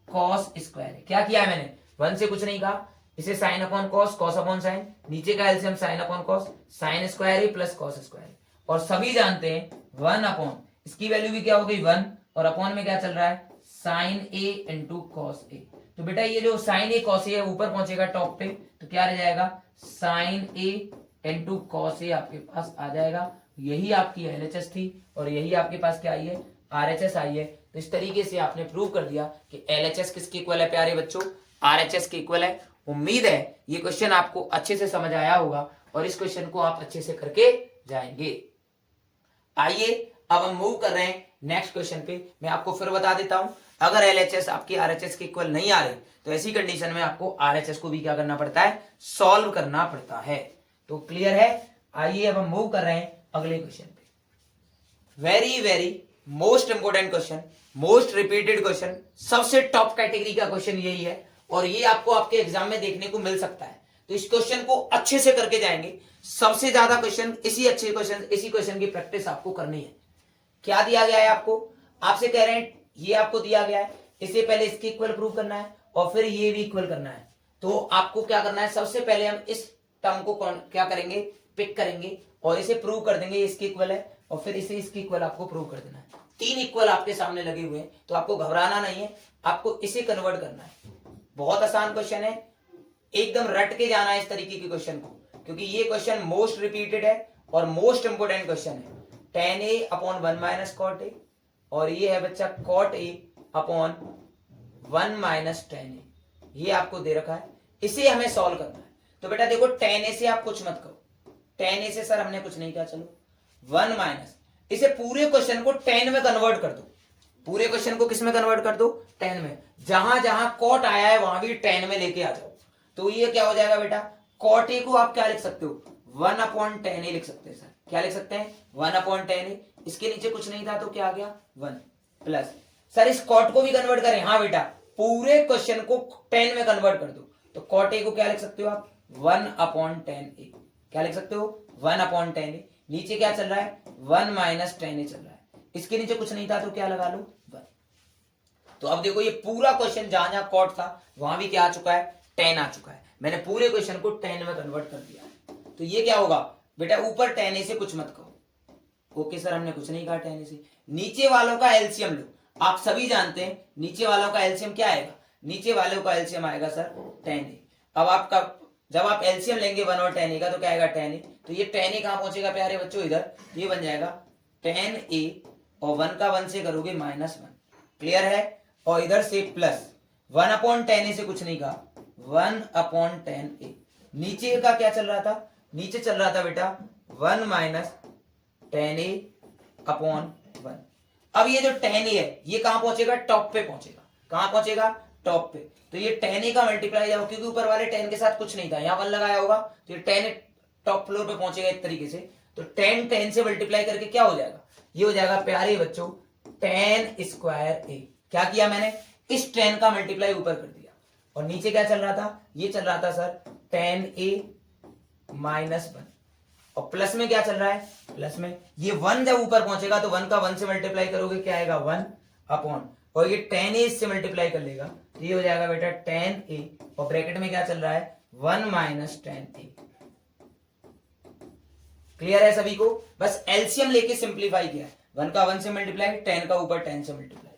कॉस स्क्वायर ए। क्या किया है मैंने 1 से कुछ नहीं कहा, इसे sine upon cos, cos upon sine, नीचे का LCM sine upon cos, sine square A plus cos square A. और सभी जानते हैं 1 अपॉन इसकी वैल्यू भी क्या हो गई 1, और अपॉन में क्या चल रहा है sine A into cos A. तो बेटा ये जो साइन ए कॉस ए है ऊपर पहुंचेगा टॉप पे, तो क्या रह जाएगा sign A into cos A आपके पास आ जाएगा। यही आपकी एलएचएस थी और यही आपके पास क्या आई है आरएचएस आई है। तो इस तरीके से आपने प्रूव कर दिया कि एलएचएस किसके इक्वल है प्यारे बच्चों, आरएचएस के इक्वल है। उम्मीद है ये क्वेश्चन आपको अच्छे से समझ आया होगा और इस क्वेश्चन को आप अच्छे से करके जाएंगे। आइए अब हम मूव कर रहे हैं नेक्स्ट क्वेश्चन पे। मैं आपको फिर बता देता हूं, अगर LHS आपकी RHS के इक्वल नहीं आ रही तो ऐसी कंडीशन में आपको RHS को भी क्या करना पड़ता है, सॉल्व करना पड़ता है। तो क्लियर है। आइए अब हम मूव कर रहे हैं अगले क्वेश्चन पे। Very very most important question, most repeated question, सबसे टॉप कैटेगरी का क्वेश्चन यही है और ये आपको आपके एग्जाम में देखने को मिल सकता है। तो इस क्वेश्चन को अच्छे से करके जाएंगे। सबसे ज्यादा क्वेश्चन इसी अच्छे क्वेश्चन, इसी क्वेश्चन की प्रैक्टिस आपको करनी है। क्या दिया गया है आपको, आपसे कह रहे हैं ये आपको दिया गया है, इससे पहले इसके इक्वल प्रूव करना है और फिर ये भी इक्वल करना है। तो आपको क्या करना है, सबसे पहले हम इस टर्म को क्या करेंगे, पिक करेंगे और इसे प्रूव कर देंगे इसके इक्वल है और फिर इसे इसके इक्वल आपको प्रूव कर देना है। 3 इक्वल आपके सामने लगे हुए हैं तो आपको घबराना नहीं है, आपको इसे कन्वर्ट करना है। बहुत आसान क्वेश्चन है, एकदम रट के जाना है इस तरीके के क्वेश्चन को, क्योंकि ये क्वेश्चन मोस्ट रिपीटेड है और मोस्ट इंपोर्टेंट क्वेश्चन है। tan a upon 1 minus cot a और ये है बच्चा cot a upon 1 minus tan a, ये आपको दे रखा है, इसे हमें सॉल्व करना है। तो बेटा देखो tan a से आप कुछ मत करो, tan a से सर हमने कुछ नहीं किया, चलो 1 माइनस, इसे पूरे क्वेश्चन को tan में कन्वर्ट कर दो। पूरे क्वेश्चन को किस में कन्वर्ट कर दो, tan में। जहां जहां cot आया है वहां भी tan में लेके आ जाओ। तो ये क्या हो जाएगा बेटा, cot a को आप क्या लिख सकते हो, 1 अपॉन tan a लिख सकते हैं सर। क्या लिख सकते हैं, 1 अपॉन tan a, इसके नीचे कुछ नहीं था तो क्या आ गया 1 प्लस, सर इस cot को भी कन्वर्ट करें, हाँ बेटा पूरे क्वेश्चन को tan में कन्वर्ट कर दो। तो cot a को क्या लिख सकते हो आप, 1 अपॉन tan a, क्या लिख सकते हो 1 अपॉन tan a। नीचे क्या चल रहा है, 1 माइनस tan a चल रहा है, इसके नीचे कुछ नहीं था तो क्या लगा लो 1। तो अब देखो ये पूरा क्वेश्चन जहां जहां cot था वहां भी क्या आ चुका है, tan आ चुका है। मैंने पूरे क्वेश्चन को tan में कन्वर्ट कर दिया है। तो ये क्या होगा बेटा, ऊपर tan a से कुछ मत कहो। ओके सर हमने कुछ नहीं कहा tan a से। नीचे वालों का एलसीएम लो, आप सभी जानते हैं नीचे वालों का एलसीएम क्या आएगा, नीचे वालों का एलसीएम आएगा सर tan a। अब आपका जब आप एलसीएम लेंगे 1 और tan a का तो क्या आएगा tan a, तो ये tan a कहां पहुंचेगा प्यारे बच्चों, इधर, ये बन जाएगा tan a और 1 का 1 से करोगे -1, क्लियर है। और इधर से प्लस 1 अपॉन tan a से कुछ नहीं कहा, 1 अपॉन tan a। नीचे का क्या चल रहा था, नीचे चल रहा था बेटा 1 माइनस tan a अपॉन 1। अब ये जो tan a है ये कहां पहुंचेगा, टॉप पे पहुंचेगा। कहां पहुंचेगा, टॉप पे। तो ये tan a का मल्टीप्लाई जाओ, क्योंकि ऊपर वाले tan के साथ कुछ नहीं था, यहां 1 लगाया होगा तो ये tan टॉप फ्लोर पे पहुंचेगा एक तरीके से। तो tan से मल्टीप्लाई करके क्या हो जाएगा, ये हो जाएगा प्यारे बच्चों tan स्क्वायर a। क्या किया मैंने, इस tan का मल्टीप्लाई ऊपर कर दिया और नीचे क्या चल रहा था, ये चल रहा था सर tan a -1 और प्लस में क्या चल रहा है, प्लस में ये 1 जब ऊपर पहुंचेगा तो 1 का 1 से मल्टीप्लाई करोगे क्या आएगा 1 अपॉन, और ये tan a इससे मल्टीप्लाई कर लेगा तो ये हो जाएगा बेटा tan a और ब्रैकेट में क्या चल रहा है 1 माइनस tan a। क्लियर है सभी को, बस एलसीएम लेके सिंप्लीफाई किया है, 1 का 1 से मल्टीप्लाई, tan का ऊपर tan से मल्टीप्लाई।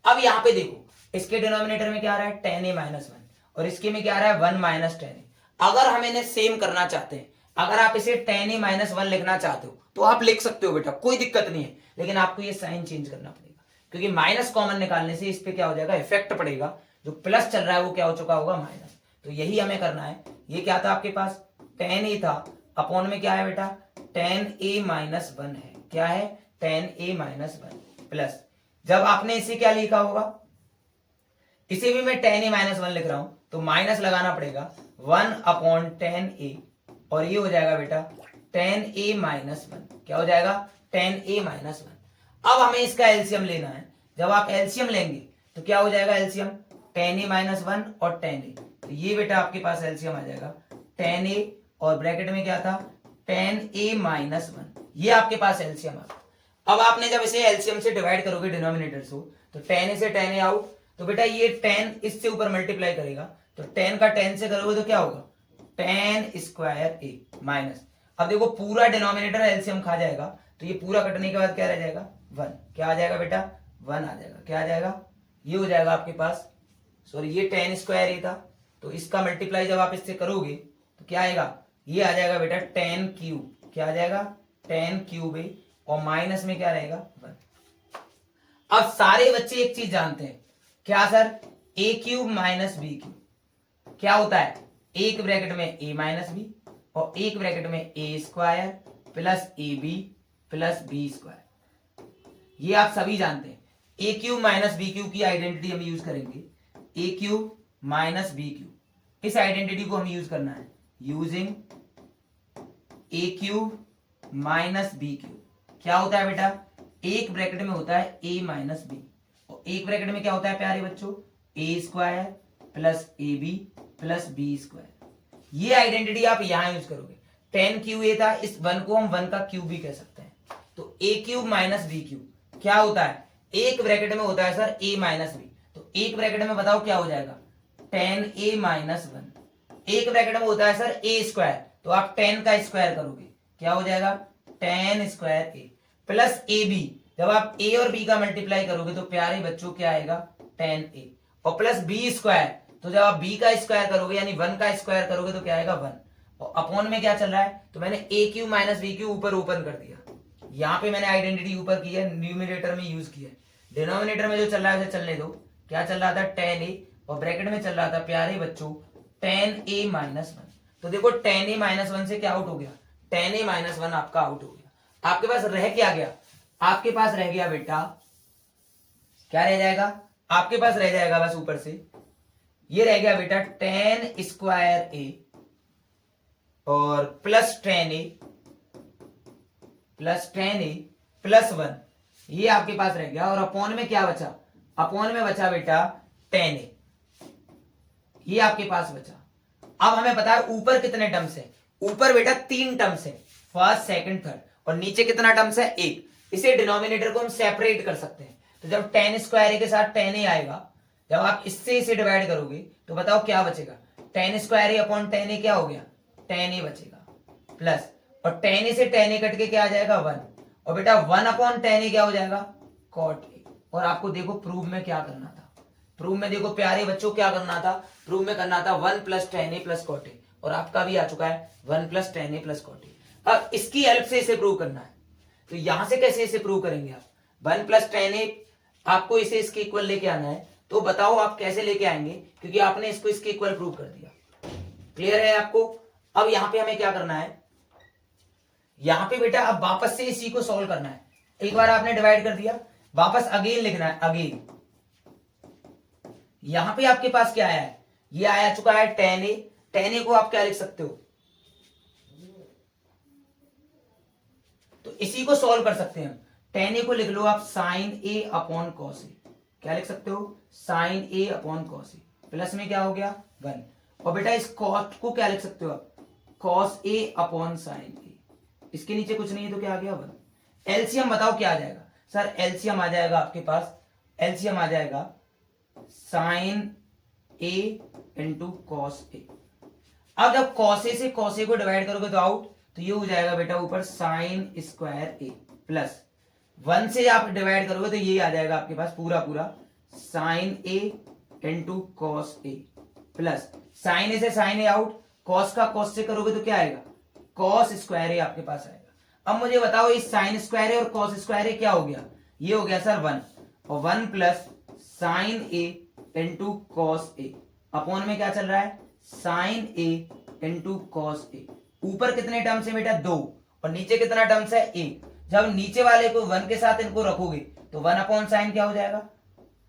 अब यहां पे देखो इसके डिनोमिनेटर में क्या आ रहा है tan a -1 और इसके में क्या आ रहा है 1 माइनस tan a। अगर हम इन्हें सेम करना चाहते हैं, अगर आप इसे tan a -1 लिखना चाहते हो तो आप लिख सकते हो बेटा, कोई दिक्कत नहीं है, लेकिन आपको ये साइन चेंज करना पड़ेगा, क्योंकि माइनस कॉमन निकालने से इस पे क्या हो जाएगा, इफेक्ट पड़ेगा। जो प्लस चल रहा है वो क्या हो चुका होगा माइनस। तो यही हमें करना है। ये क्या था आपके पास, tan a था, अपॉन में क्या है बेटा tan a -1 है, क्या है tan a -1 प्लस, जब आपने इसे क्या लिखा होगा, इसे भी मैं tan a -1 लिख रहा हूं तो माइनस लगाना पड़ेगा 1 अपॉन tan a और ये हो जाएगा बेटा tan a -1, क्या हो जाएगा tan a -1। अब हमें इसका एलसीएम लेना है, जब आप एलसीएम लेंगे तो क्या हो जाएगा एलसीएम tan a -1 और tan a, तो ये बेटा आपके पास एलसीएम आ जाएगा tan a और ब्रैकेट में क्या था tan a -1, ये आपके पास एलसीएम आ। अब आपने जब इसे एलसीएम से डिवाइड करोगे डिनोमिनेटर से, तो tan a से tan a आउट, तो बेटा ये tan इससे ऊपर मल्टीप्लाई करेगा तो tan का tan से करोगे तो क्या होगा tan स्क्वायर a माइनस। अब देखो पूरा डिनोमिनेटर एलसीएम खा जाएगा तो ये पूरा कटने के बाद क्या रह जाएगा 1, क्या आ जाएगा बेटा 1 आ जाएगा, क्या आ जाएगा, ये हो जाएगा आपके पास, सॉरी ये tan स्क्वायर a था तो इसका मल्टीप्लाई जब आप इससे करोगे तो क्या आएगा, ये आ जाएगा बेटा tan क्यूब, क्या आ जाएगा tan क्यूब a और माइनस में क्या रहेगा 1। अब सारे बच्चे एक चीज जानते हैं, क्या sir a cube minus B cube क्या होता है, एक ब्रैकेट में a माइनस बी और एक ब्रैकेट में a square plus ab plus B square, ये आप सभी जानते हैं। A cube minus B cube की आइडेंटिटी हम यूज करेंगे, A cube minus B cube. इस आइडेंटिटी को हमें यूज करना है, using A cube minus B cube. क्या होता है बेटा, एक ब्रैकेट में होता है ए माइनस बी, और एक ब्रैकेट में क्या होता है प्यारे बच्चों, A square plus A B plus B square. ये आइडेंटिटी आप यहां यूज करोगे। 10 क्यू ए था, इस 1 को हम 1 का क्यूब भी कह सकते हैं। तो ए क्यूब माइनस बी क्यूब क्या होता है, एक ब्रैकेट में होता है सर ए माइनस बी, तो एक ब्रैकेट में बताओ क्या हो जाएगा, 10a माइनस 1। एक ब्रैकेट में होता है सर ए स्क्वायर, तो आप 10 का स्क्वायर करोगे, क्या हो जाएगा 10 square A plus A B. जब आप ए और बी का मल्टीप्लाई करोगे तो प्यारे बच्चों क्या आएगा 10a, और प्लस बी स्क्वायर, तो जब आप b का स्क्वायर करोगे यानी 1 का स्क्वायर करोगे तो क्या आएगा 1, और अपॉन में क्या चल रहा है, तो मैंने ए क्यू माइनस बी क्यू ऊपर ओपन कर दिया। यहाँ पे मैंने आइडेंटिटी ऊपर की है, न्यूमिनेटर में यूज किया है, डिनोमिनेटर में जो चल रहा है उसे चलने दो। क्या चल रहा था 10a, और ब्रैकेट में चल रहा था प्यारे बच्चों 10a माइनस 1। तो देखो 10a माइनस 1 से क्या आउट हो गया, 10a माइनस 1 आपका आउट हो गया। आपके पास रह क्या गया, आपके पास रह गया बेटा, क्या रह जाएगा, आपके पास रह जाएगा बस ऊपर से ये रह गया बेटा 10 स्क्वायर ए और प्लस 10a प्लस 1, ये आपके पास रह गया। और अपॉन में क्या बचा, अपॉन में बचा बेटा 10a, ये आपके पास बचा। अब हमें पता है ऊपर कितने टर्म्स है, ऊपर बेटा 3 टर्म्स है, फर्स्ट सेकंड थर्ड, और नीचे कितना टर्म्स है 1। इसे डिनोमिनेटर को हम सेपरेट कर सकते हैं। तो जब 10 स्क्वायर के साथ 10a आएगा, जब आप इससे इसे डिवाइड करोगे तो बताओ क्या बचेगा, 10 स्क्वायर अपॉन 10a क्या हो गया 10a बचेगा, प्लस और 10a से 10a कट के क्या आ जाएगा 1, और बेटा 1 अपॉन 10a क्या हो जाएगा cot a। और आपको देखो प्रूफ में क्या करना था, प्रूफ में देखो प्यारे बच्चों क्या करना था, प्रूफ में करना था 1 plus 10a plus cot a, और आपका भी आ चुका है 1 plus 10a plus cot a। अब इसकी हेल्प से इसे प्रूव करना है, तो यहां से कैसे इसे प्रूव करेंगे आप, 1 प्लस 10a आपको इसे इसके इक्वल लेके आना है। तो बताओ आप कैसे लेके आएंगे, क्योंकि आपने इसको इसके इक्वल प्रूव कर दिया। क्लियर है आपको। अब यहां पे हमें क्या करना है, यहां पे बेटा अब वापस से इसी को सॉल्व करना है। एक बार आपने डिवाइड कर दिया, वापस अगेन लिखना है, अगेन। यहां पे आपके पास क्या आया है, ये आया चुका है 10a। 10a को आप क्या लिख सकते हो, तो इसी को सॉल्व कर सकते हैं। 10a को लिख लो आप साइन ए अपॉन कॉस ए, क्या लिख सकते हो sign A upon cos A, plus में क्या हो गया 1, और बेटा इस कॉस को क्या लिख सकते हो आप कॉस ए अपॉन साइन ए, इसके नीचे कुछ नहीं है तो क्या आ गया 1। एलसीएम बताओ क्या आ जाएगा सर, एलसीएम आ जाएगा आपके पास, एलसीएम आ जाएगा sign A into cos A. अब जब कॉस ए से कॉस ए को डिवाइड करोगे तो आउट, तो ये हो जाएगा बेटा ऊपर साइन स्क्वायर ए, प्लस 1 से आप डिवाइड करोगे तो ये आ जाएगा आपके पास पूरा पूरा sign A into cos A, plus sine ए से साइन ए आउट, कॉस का कॉस से करोगे तो क्या आएगा कॉस स्क्वायर ए आपके पास आएगा। अब मुझे बताओ इस साइन स्क्वायर ए और कॉस स्क्वायर ए क्या हो गया, ये हो गया सर 1, और 1 plus sine A into cos A, upon में क्या चल रहा है sine A into cos A. ऊपर कितने टर्म्स है बेटा 2, और नीचे कितना टर्म्स है 1। जब नीचे वाले को 1 के साथ इनको रखोगे तो 1 अपॉन साइन क्या हो जाएगा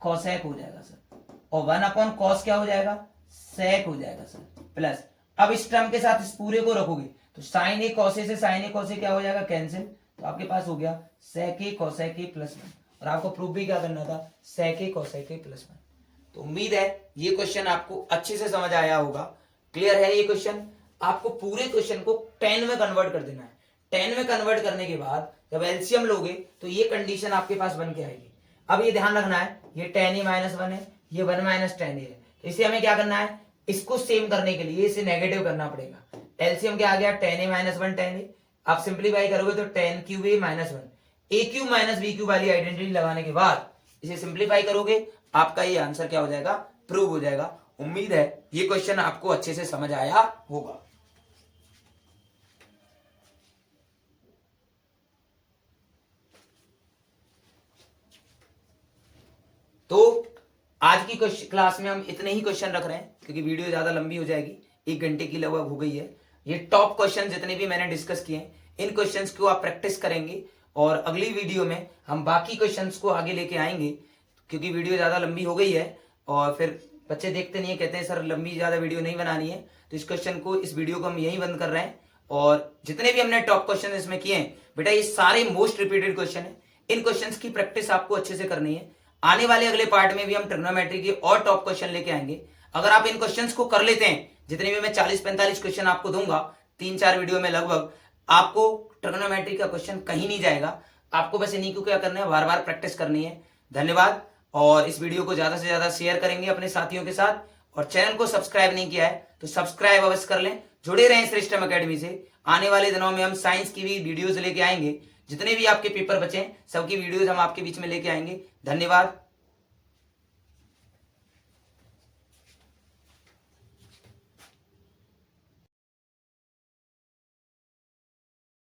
कॉसेक हो जाएगा सर, और 1 अपॉन कॉस क्या हो जाएगा सेक हो जाएगा सर, प्लस अब इस टर्म के साथ इस पूरे को रखोगे तो साइन ए कॉसे से साइन ए कॉसे क्या हो जाएगा कैंसिल, तो आपके पास हो गया सेक ए कॉसेक ए प्लस 1, और आपको प्रूफ भी क्या करना था सेक ए कॉसेक ए प्लस 1। तो उम्मीद है ये क्वेश्चन आपको अच्छे से समझ आया होगा। क्लियर है ये क्वेश्चन। आपको पूरे क्वेश्चन को 10 में कन्वर्ट कर देना है। 10 में कन्वर्ट करने के बाद जब एलसीएम लोगे तो ये कंडीशन आपके पास बन के आएगी। अब ये ध्यान रखना है ये 10a माइनस 1 है, ये 1 माइनस 10a है, तो इसे हमें क्या करना है इसको सेम करने के लिए इसे नेगेटिव करना पड़ेगा। एलसीएम क्या आ गया 10a माइनस 1 10a, आप सिंप्लीफाई करोगे तो 10 cube a minus 1, a cube minus b cube वाली आइडेंटिटी लगाने के बाद इसे सिंप्लीफाई करोगे, आपका ये आंसर क्या हो जाएगा प्रूव हो जाएगा। उम्मीद है ये क्वेश्चन आपको अच्छे से समझ आया होगा। तो आज की क्लास में हम इतने ही क्वेश्चन रख रहे हैं क्योंकि वीडियो ज्यादा लंबी हो जाएगी, 1 घंटे की लगभग हो गई है। ये टॉप क्वेश्चन जितने भी मैंने डिस्कस किए इन क्वेश्चंस को आप प्रैक्टिस करेंगे और अगली वीडियो में हम बाकी क्वेश्चंस को आगे लेके आएंगे क्योंकि वीडियो ज़्यादा लंबी हो गई है और फिर बच्चे देखते नहीं है, कहते हैं सर लंबी ज़्यादा वीडियो नहीं बनानी है। तो इस वीडियो को हम यहीं बंद कर रहे हैं। और जितने भी हमने टॉप क्वेश्चन इसमें किए हैं बेटा, ये सारे मोस्ट रिपीटेड क्वेश्चन है। इन क्वेश्चंस की प्रैक्टिस आपको अच्छे से करनी है। आने वाले अगले पार्ट में भी हम ट्रिग्नोमेट्री के और टॉप क्वेश्चन लेके आएंगे। अगर आप इन क्वेश्चंस को कर लेते हैं, जितने भी मैं 40-45 क्वेश्चन आपको दूंगा 3-4 वीडियो में लगभग, आपको ट्रिग्नोमेट्री का क्वेश्चन कहीं नहीं जाएगा। आपको बस इन्हीं को क्या करना है, बार बार प्रैक्टिस करनी है। धन्यवाद। और इस वीडियो को ज्यादा से ज्यादा शेयर करेंगे अपने साथियों के साथ। और चैनल को सब्सक्राइब नहीं किया है तो सब्सक्राइब अवश्य कर लें। जुड़े रहें श्रेष्ठम अकेडमी से। आने वाले दिनों में हम साइंस की भी वीडियोज लेके आएंगे। जितने भी आपके पेपर बचे हैं सबकी वीडियोज हम आपके बीच में लेके आएंगे। धन्यवाद।